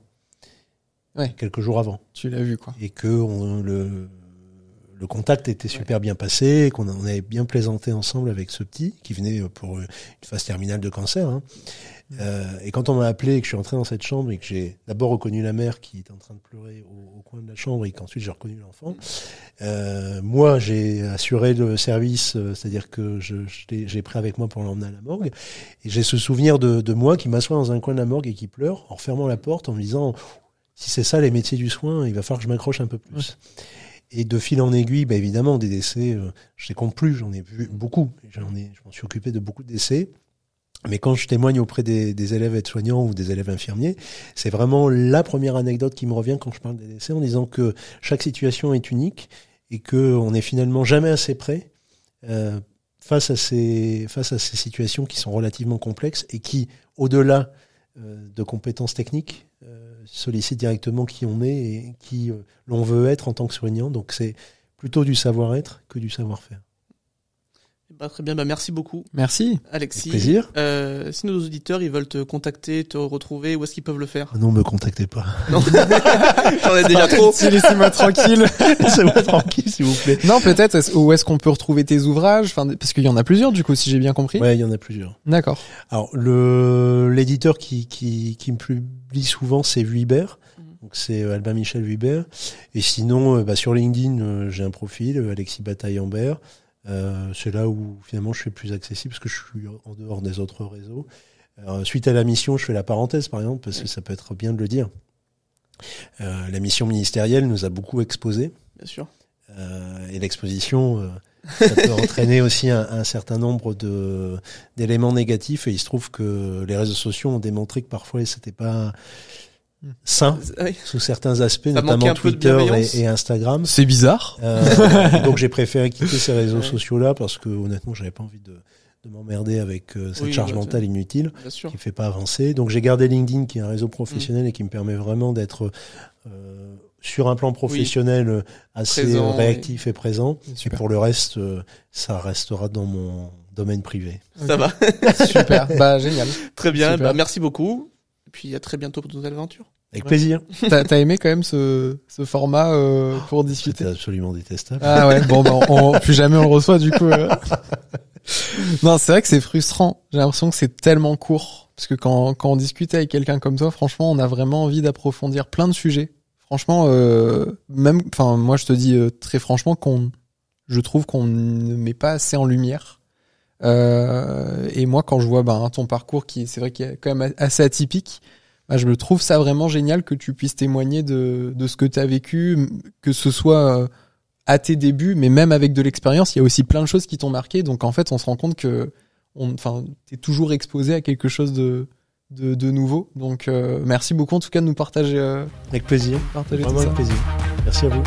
Ouais. Quelques jours avant. Tu l'as vu, quoi. Et que le contact était super bien passé, et qu'on avait bien plaisanté ensemble avec ce petit qui venait pour une phase terminale de cancer. Hein. Et quand on m'a appelé et que je suis entré dans cette chambre et que j'ai d'abord reconnu la mère qui était en train de pleurer au coin de la chambre et qu'ensuite j'ai reconnu l'enfant, moi j'ai assuré le service, c'est-à-dire que j'ai pris avec moi pour l'emmener à la morgue. Et j'ai ce souvenir de moi qui m'assoit dans un coin de la morgue et qui pleure en fermant la porte en me disant si c'est ça les métiers du soin, il va falloir que je m'accroche un peu plus. Ouais. Et de fil en aiguille, bah évidemment, des décès, je les compte plus, j'en ai vu beaucoup. Je m'en suis occupé de beaucoup de décès. Mais quand je témoigne auprès des élèves aides-soignants ou des élèves infirmiers, c'est vraiment la première anecdote qui me revient quand je parle des décès, en disant que chaque situation est unique et que on n'est finalement jamais assez près face à ces situations qui sont relativement complexes et qui, au-delà de compétences techniques, sollicitent directement qui on est et qui l'on veut être en tant que soignant. Donc c'est plutôt du savoir-être que du savoir-faire. Bah, très bien, bah merci beaucoup. Merci. Alexis. Avec plaisir. Si nos auditeurs ils veulent te contacter, te retrouver, où est-ce qu'ils peuvent le faire? Non, me contactez pas. Non. J'en ai déjà trop. Laissez-moi tranquille. Laissez-moi tranquille, s'il vous plaît. Non, peut-être, où est-ce qu'on peut retrouver tes ouvrages? Enfin, parce qu'il y en a plusieurs, du coup, si j'ai bien compris. Ouais, il y en a plusieurs. D'accord. Alors, l'éditeur qui me publie souvent, c'est Vuibert. Donc, c'est Albin Michel Vuibert. Et sinon, sur LinkedIn, j'ai un profil, Alexis Bataille-Ambert. C'est là où finalement je suis plus accessible parce que je suis en dehors des autres réseaux. Suite à la mission, je fais la parenthèse par exemple parce que ça peut être bien de le dire. La mission ministérielle nous a beaucoup exposés. Bien sûr. Et l'exposition, ça peut entraîner aussi un certain nombre d'éléments négatifs. Et il se trouve que les réseaux sociaux ont démontré que parfois c'était pas sain sous certains aspects, ça notamment Twitter et Instagram. C'est bizarre. Donc j'ai préféré quitter ces réseaux sociaux-là parce que honnêtement, j'avais pas envie de m'emmerder avec cette charge mentale inutile qui fait pas avancer. Donc j'ai gardé LinkedIn qui est un réseau professionnel et qui me permet vraiment d'être sur un plan professionnel assez présent, réactif et présent. Et pour le reste, ça restera dans mon domaine privé. Ça va. Super. Bah génial. Très bien. Bah, merci beaucoup. Et puis à très bientôt pour de nouvelles aventures. Avec plaisir. T'as aimé quand même ce format pour discuter? C'était absolument détestable. Ah ouais, bon, bah, plus jamais on le reçoit du coup. Non, c'est vrai que c'est frustrant. J'ai l'impression que c'est tellement court. Parce que quand on discute avec quelqu'un comme toi, franchement, on a vraiment envie d'approfondir plein de sujets. Franchement, même, enfin, moi, je te dis très franchement je trouve qu'on ne met pas assez en lumière. Et moi, quand je vois ton parcours c'est vrai qu'il est quand même assez atypique, je me trouve ça vraiment génial que tu puisses témoigner de ce que tu as vécu, que ce soit à tes débuts, mais même avec de l'expérience, il y a aussi plein de choses qui t'ont marqué. Donc en fait, on se rend compte que t'es toujours exposé à quelque chose de nouveau. Donc merci beaucoup en tout cas de nous partager. Avec plaisir. Partager Vraiment tout ça. avec plaisir. Merci à vous.